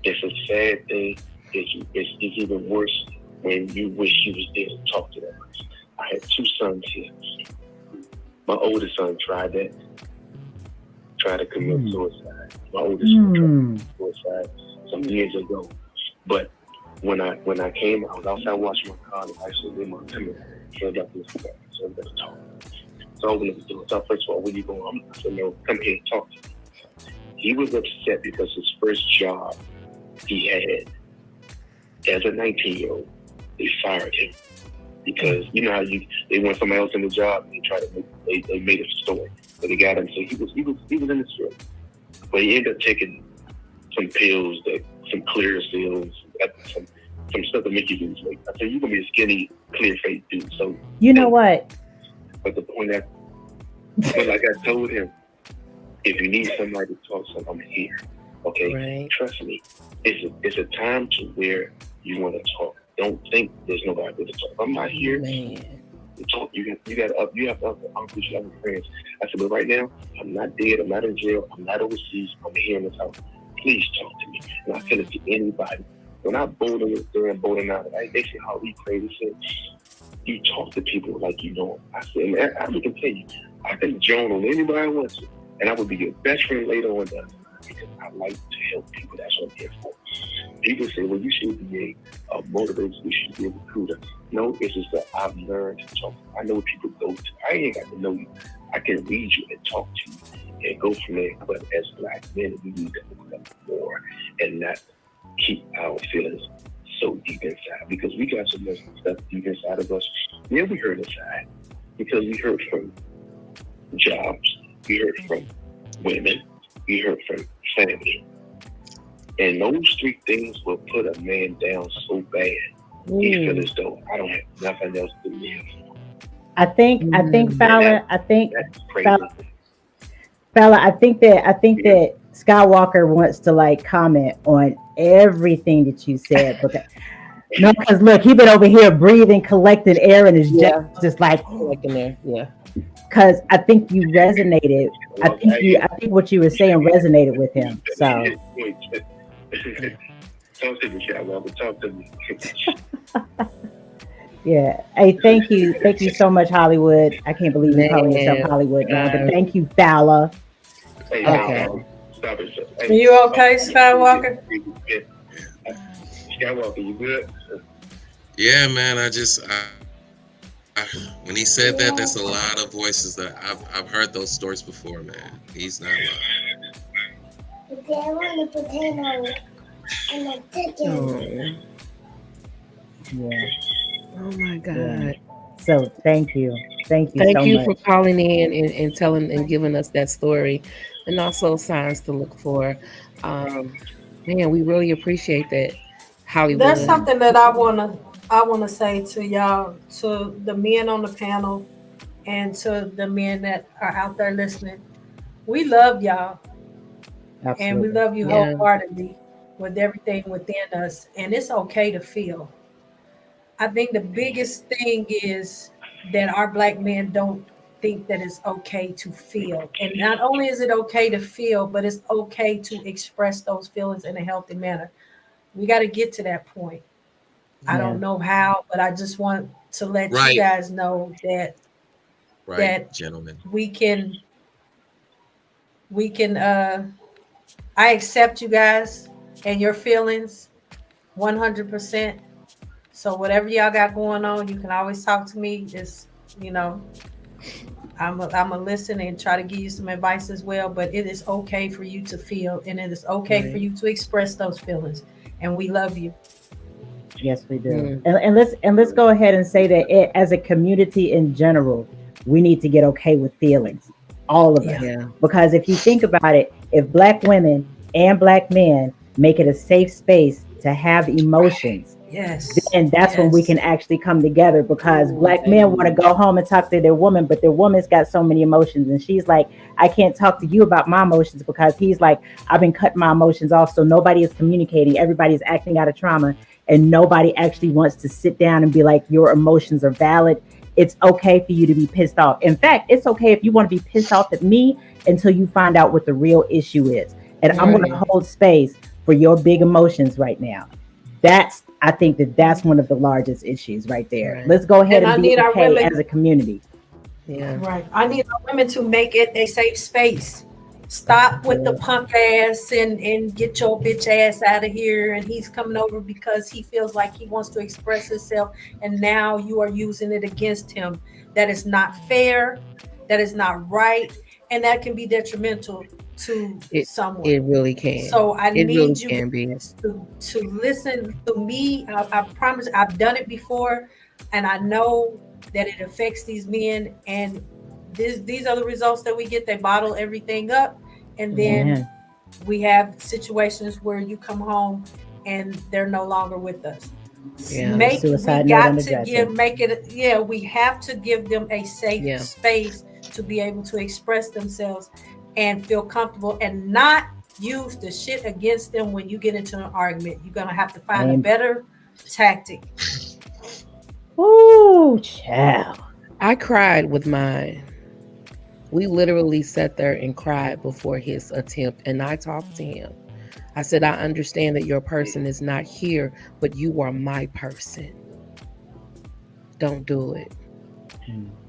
It's a sad thing. It's even worse when you wish you was there to talk to that person. I had 2 sons here. My oldest son tried to commit suicide. My oldest son tried to commit suicide some years ago. But when I came, I was outside washing my car, and I said, "Mom, come here." So I got this guy, so I'm gonna talk. So I opened up the door. So first of all, where you going? I said, "No, come here and talk to me." He was upset because his first job he had as a 19-year-old, they fired him. Because you know how they want somebody else in the job and they try to they made a story. But they got him, so he was in the street. But he ended up taking some pills, some clear pills, some stuff to make you lose weight. I said, you're gonna be a skinny, clear faced dude. So you know what? But the point but like I told him, if you need somebody to talk to, I'm here. Okay? Right. Trust me. It's a time to where you want to talk. Don't think there's nobody to talk. I'm not here to talk. You have other uncles, you have friends. I said, but right now, I'm not dead. I'm not in jail. I'm not overseas. I'm here in this house. Please talk to me. And I tell it to anybody. When I bowling with there and bowling out, they say, how we crazy. You talk to people like you know them. I said, man, I can tell you, I can join on anybody I want to. And I would be your best friend later on down the line because I like to help people. That's what I'm here for. People say, well, you should be a motivator, you should be a recruiter. No, it's just that I've learned to talk. I know what people go to. I ain't got to know you. I can read you and talk to you and go from there. But as black men, we need to open up more and not keep our feelings so deep inside because we got so much stuff deep inside of us. Yeah, we hurt inside because we hurt from jobs, we hurt from women, we hurt from family. And those 3 things will put a man down so bad. He feels as though I don't have nothing else to live for. I think Fowler, I think that Skywalker wants to like comment on everything that you said. Because look, he been over here breathing, collecting air in his chest, just like collecting air. Yeah. Because I think you resonated. I think what you were saying resonated with him. So. Talk to me, Skywalker. Talk to me. Yeah. Hey, thank you so much, Hollywood. I can't believe you're calling yourself Hollywood now, but thank you, Fowler. Hey, okay. Stop it. Hey, are you okay, Skywalker? Skywalker, you good? Yeah, man. I when he said that, there's a lot of voices that I've heard those stories before, man. He's not lying. I want a potato and a chicken. Yeah. Oh my God. Yeah. So thank you so much for calling in and telling and giving us that story, and also signs to look for. Man, we really appreciate that, Hollywood. There's something that I wanna say to y'all, to the men on the panel, and to the men that are out there listening. We love y'all. Absolutely. And we love you wholeheartedly with everything within us. And it's okay to feel. I think the biggest thing is that our black men don't think that it's okay to feel. And not only is it okay to feel, but it's okay to express those feelings in a healthy manner. We got to get to that point. I don't know how, but I just want to let you guys know that gentlemen, we can I accept you guys and your feelings 100%. So whatever y'all got going on, you can always talk to me. Just, I'm a listen and try to give you some advice as well. But it is okay for you to feel, and it is okay for you to express those feelings. And we love you. Yes, we do. And let's go ahead and say that as a community in general, we need to get okay with feelings, all of us. Yeah. Because if you think about it, if Black women and Black men make it a safe space to have emotions, Yes. then that's when we Yes. can actually come together. Because Ooh, Black men want to go home and talk to their woman, but their woman's got so many emotions, and she's like, I can't talk to you about my emotions, because he's like, I've been cutting my emotions off, so nobody is communicating, everybody's acting out of trauma, and nobody actually wants to sit down and be like, your emotions are valid. It's okay for you to be pissed off. In fact, it's okay if you want to be pissed off at me until you find out what the real issue is. And I'm going to hold space for your big emotions right now. That's, I think that's one of the largest issues right there. Right. Let's go ahead And I and be need our okay women. as a community. Yeah. Right. I need our women to make it a safe space. Stop with the punk ass and get your bitch ass out of here. And he's coming over because he feels like he wants to express himself. And now you are using it against him. That is not fair. That is not right. And that can be detrimental to someone. It really can. So I it need really you can be. to listen to me. I promise I've done it before, and I know that it affects these men. And these are the results that we get. They bottle everything up, and then we have situations where you come home and they're no longer with us. Yeah. Suicide We note on got the to dresser. we have to give them a safe space to be able to express themselves and feel comfortable, and not use the shit against them when you get into an argument. You're gonna have to find a better tactic. Ooh, child. I cried with mine. We literally sat there and cried before his attempt, and I talked to him. I said, I understand that your person is not here, but you are my person. Don't do it.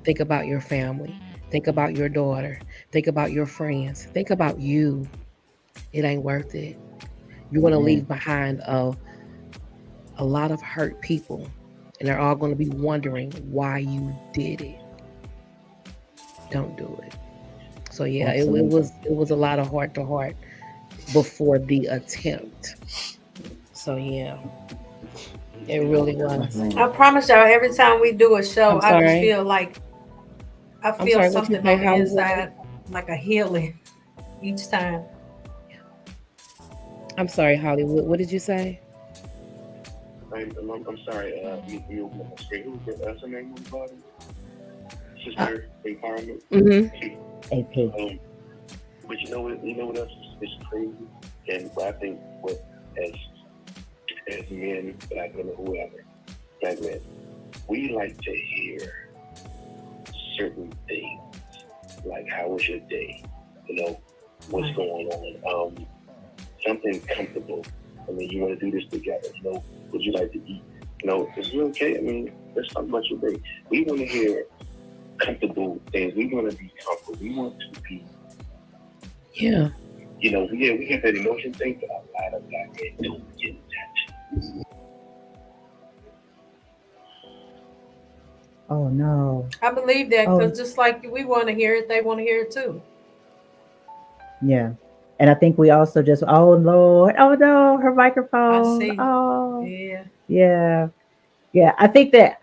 Think about your family. Think about your daughter. Think about your friends. Think about you. It ain't worth it. You're going to leave behind a lot of hurt people, and they're all going to be wondering why you did it. Don't do it. So yeah, it was a lot of heart to heart before the attempt. So yeah, it really was. I promise y'all, every time we do a show, I just feel like something on the inside, like a healing each time. I'm sorry, Hollywood. What did you say? I'm sorry. You who's her name? Sister Empowerment. AP. But you know what else is crazy, and what I think as men, Black women, whoever, Black men, we like to hear certain things, like how was your day? You know, what's going on? Something comfortable. I mean, you want to do this together. You know, would you like to eat? You know, is it okay? I mean, let's talk about your day. We want to hear comfortable things. We want to be comfortable. We want to be. Yeah. You know, we get that emotion thing, but a lot of Black men don't get that. Oh no. I believe that, because just like we want to hear it, they want to hear it too. Yeah. And I think we also just, oh Lord, oh no, her microphone. I see. Oh yeah. Yeah. I think that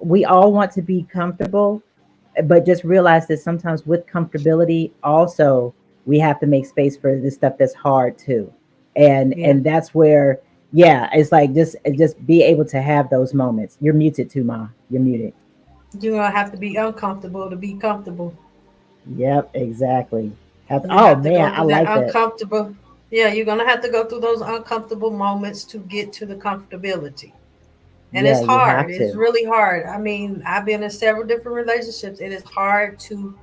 we all want to be comfortable, but just realize that sometimes with comfortability also we have to make space for the stuff that's hard too. And that's where, it's like just be able to have those moments. You're muted too, Ma. You're muted. You're gonna have to be uncomfortable to be comfortable. Yep, exactly. I like that. Uncomfortable. Yeah, you're gonna have to go through those uncomfortable moments to get to the comfortability. And it's hard. It's really hard. I mean, I've been in several different relationships. It is hard to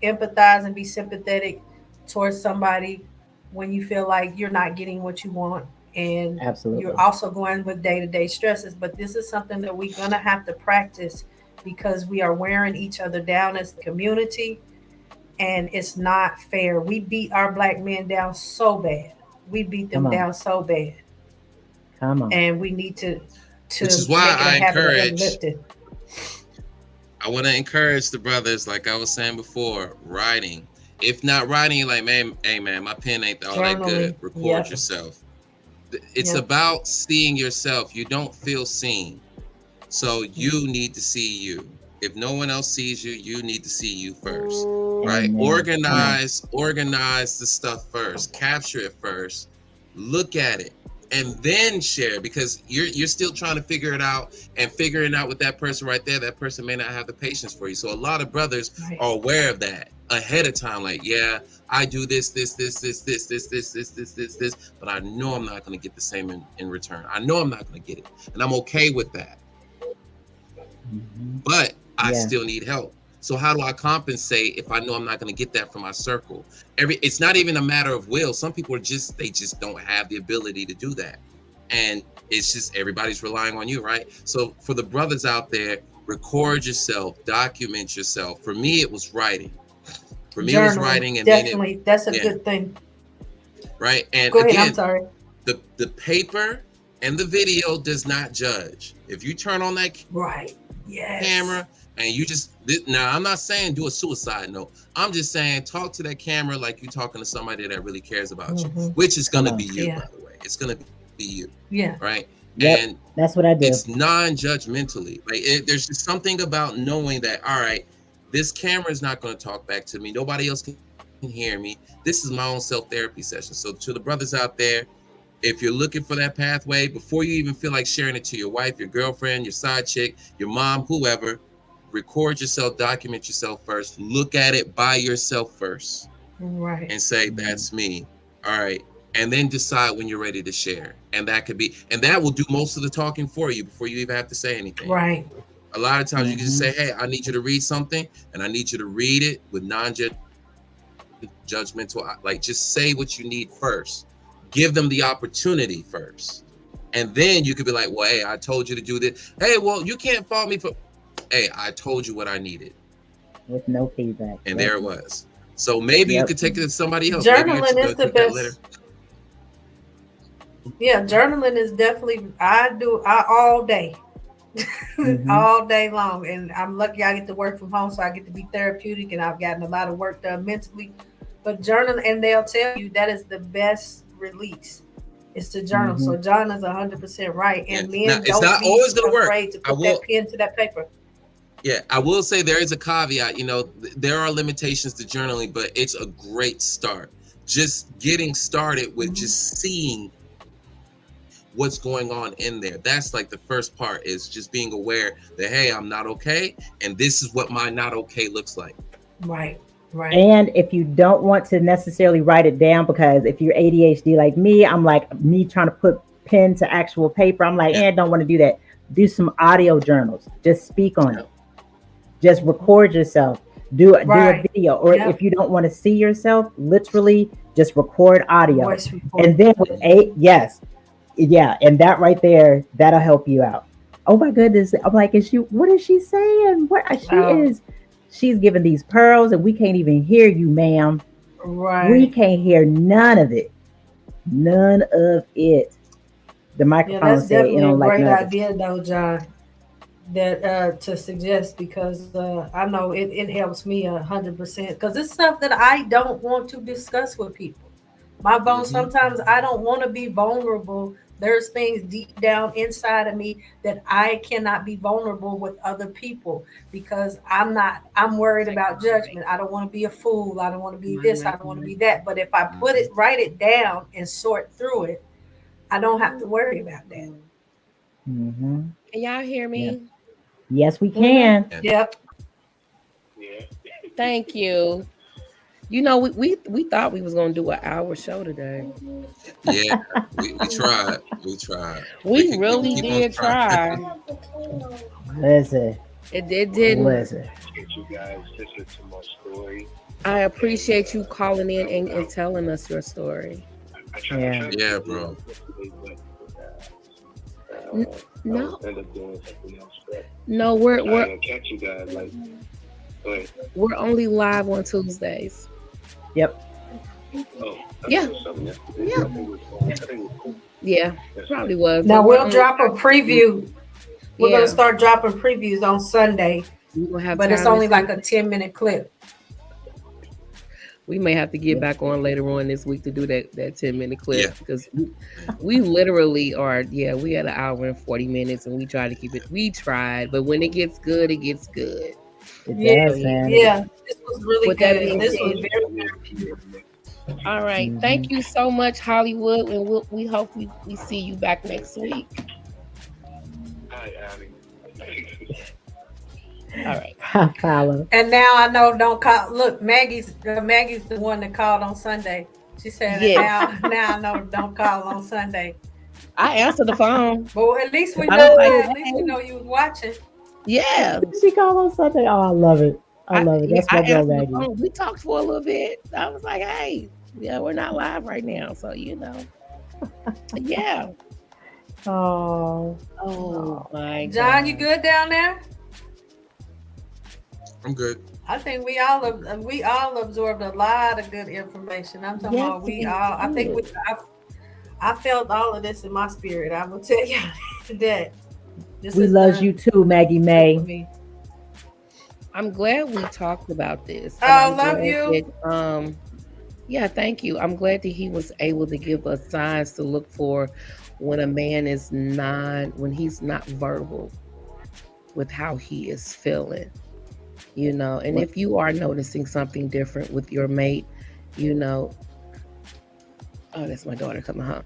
empathize and be sympathetic towards somebody when you feel like you're not getting what you want, and you're also going with day-to-day stresses. But this is something that we're gonna have to practice, because we are wearing each other down as a community, and it's not fair. We beat our Black men down so bad. We beat them down so bad. Come on. And we need to which is why I want to encourage the brothers, like I was saying before, writing. If not writing, you're like, man, hey man, my pen ain't all that good. Record yourself. It's about seeing yourself. You don't feel seen. So you need to see you. if no one else sees you, you need to see you first, right? Amen. Organize the stuff first, capture it first, look at it, and then share, because you're still trying to figure it out, and figuring out with that person right there, that person may not have the patience for you. So a lot of brothers are aware of that ahead of time, like, yeah, I do this, but I know I'm not going to get the same in return. I know I'm not going to get it, and I'm okay with that. But I still need help. So how do I compensate if I know I'm not going to get that from my circle? It's not even a matter of will. Some people they just don't have the ability to do that. And it's just everybody's relying on you, right? So for the brothers out there, record yourself, document yourself. For me, it was writing. For me, it was writing, and definitely that's a good thing. Right. And go ahead, again, I'm sorry. The paper and the video does not judge. If you turn on that camera and you just, now I'm not saying do a suicide note. I'm just saying talk to that camera like you're talking to somebody that really cares about you, which is going to be you, by the way. It's going to be you. Yeah. Right. And that's what I do. It's non-judgmentally. Like there's just something about knowing that, all right, this camera is not going to talk back to me. Nobody else can hear me. This is my own self-therapy session. So to the brothers out there, if you're looking for that pathway, before you even feel like sharing it to your wife, your girlfriend, your side chick, your mom, whoever, record yourself, document yourself first, look at it by yourself first, and say, that's me. All right. And then decide when you're ready to share. And that will do most of the talking for you before you even have to say anything. Right. A lot of times you can just say, hey, I need you to read something, and I need you to read it with non-judgmental, like just say what you need first. Give them the opportunity first. And then you could be like, well, hey, I told you to do this. Hey, well, you can't fault me for, hey, I told you what I needed. With no feedback. And there it was. So maybe you could take it to somebody else. Journaling is the best. Yeah, journaling is definitely, I all day. All day long. And I'm lucky I get to work from home, so I get to be therapeutic, and I've gotten a lot of work done mentally. But journaling, and they'll tell you that is the best release. It's to journal. So John is 100% right. And men don't be always afraid to put that pen to that paper. Yeah, I will say there is a caveat. There are limitations to journaling, but it's a great start. Just getting started with just seeing what's going on in there. That's like the first part, is just being aware that, hey, I'm not okay, and this is what my not okay looks like. Right. And if you don't want to necessarily write it down, because if you're ADHD like me, I'm like me trying to put pen to actual paper. I'm like, I don't want to do that. Do some audio journals. Just speak on it. Just record yourself. Do a video. Or if you don't want to see yourself, literally just record audio. And then with and that right there, that'll help you out. Oh my goodness. I'm like, what is she saying? She's giving these pearls, and we can't even hear you, ma'am. Right. We can't hear none of it. None of it. The microphone that's said, definitely a great idea, though, John. That to suggest, because I know it helps me 100%, because it's stuff that I don't want to discuss with people. My bones, sometimes I don't want to be vulnerable. There's things deep down inside of me that I cannot be vulnerable with other people, because I'm worried about judgment. I don't want to be a fool. I don't want to be this. I don't want to be that. But if I write it down and sort through it, I don't have to worry about that. Can y'all hear me? Yeah. Yes, we can. Yep. Yeah. Thank you. We thought we was gonna do an hour show today. Yeah, we tried. We tried. We really did try. Listen. It didn't. Listen. You guys listen to my story. I appreciate you calling in and telling us your story. Yeah, bro. No. End up doing something else, no, we're gonna catch you guys like. We're only live on Tuesdays. Yep. Oh, yeah. Yeah, probably was. Now we'll drop a preview. We're gonna start dropping previews on Sunday, but it's only like a 10-minute clip. We may have to get back on later on this week to do that 10-minute clip Yeah. because we literally are. Yeah, we had an hour and 40 minutes, and we try to keep it. We tried, but when it gets good, it gets good. It Yeah, does, man. yeah. This was really With that good. being This was said, very, very all right. Thank you so much, Hollywood, and we hope we see you back next week. Hi, Abby. All right. Follow. And now I know don't call. Look, Maggie's the one that called on Sunday. She said, Yeah. now I know don't call on Sunday. I answered the phone. But at least we I know was like, that. At least we hey. know you was watching. Yeah. She called on Sunday. Oh, I love it. I love it. That's my girl, answered the Maggie. phone. We talked for a little bit. I was like, hey, yeah, we're not live right now. So, yeah. Oh, My John, God. you good down there? I'm good. I think we all absorbed a lot of good information. I'm talking about we all. I think I felt all of this in my spirit. I will tell you that. we love you too, Maggie May. I'm glad we talked about this. Oh, love you. That, yeah, thank you. I'm glad that he was able to give us signs to look for when a man is when he's not verbal with how he is feeling. And if you are noticing something different with your mate, oh, that's my daughter coming home.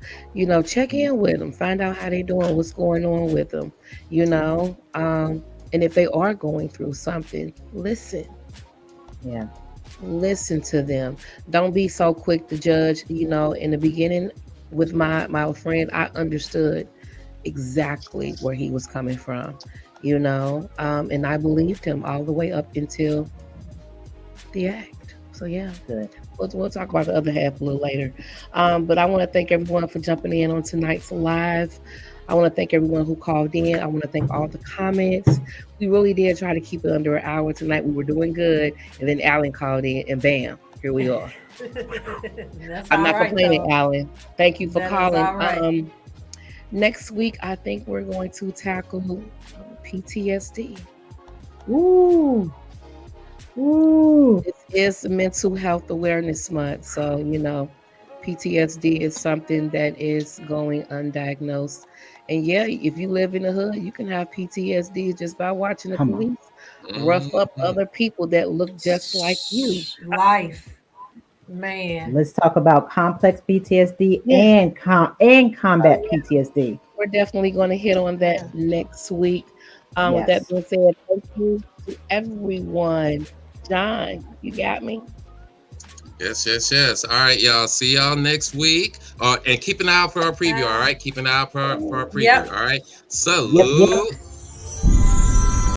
Check in with them, find out how they doing, what's going on with them, and if they are going through something, listen. Yeah. Listen to them. Don't be so quick to judge. In the beginning with my friend, I understood exactly where he was coming from. And I believed him all the way up until the act. So yeah, good. We'll talk about the other half a little later. But I want to thank everyone for jumping in on tonight's live. I want to thank everyone who called in. I want to thank all the comments. We really did try to keep it under an hour tonight. We were doing good, and then Alan called in, and bam, here we are. I'm not complaining, Alan. Thank you for calling. Next week, I think we're going to tackle PTSD. Ooh. It is Mental Health Awareness Month. So, PTSD is something that is going undiagnosed. And yeah, if you live in the hood, you can have PTSD just by watching the police rough up other people that look just like you. Life. Man. Let's talk about complex PTSD and combat PTSD. We're definitely going to hit on that next week. With that being said, thank you to everyone. John, you got me? Yes. All right, y'all. See y'all next week. And keep an eye out for our preview, all right? Keep an eye out for our preview, all right? Salute. Yep.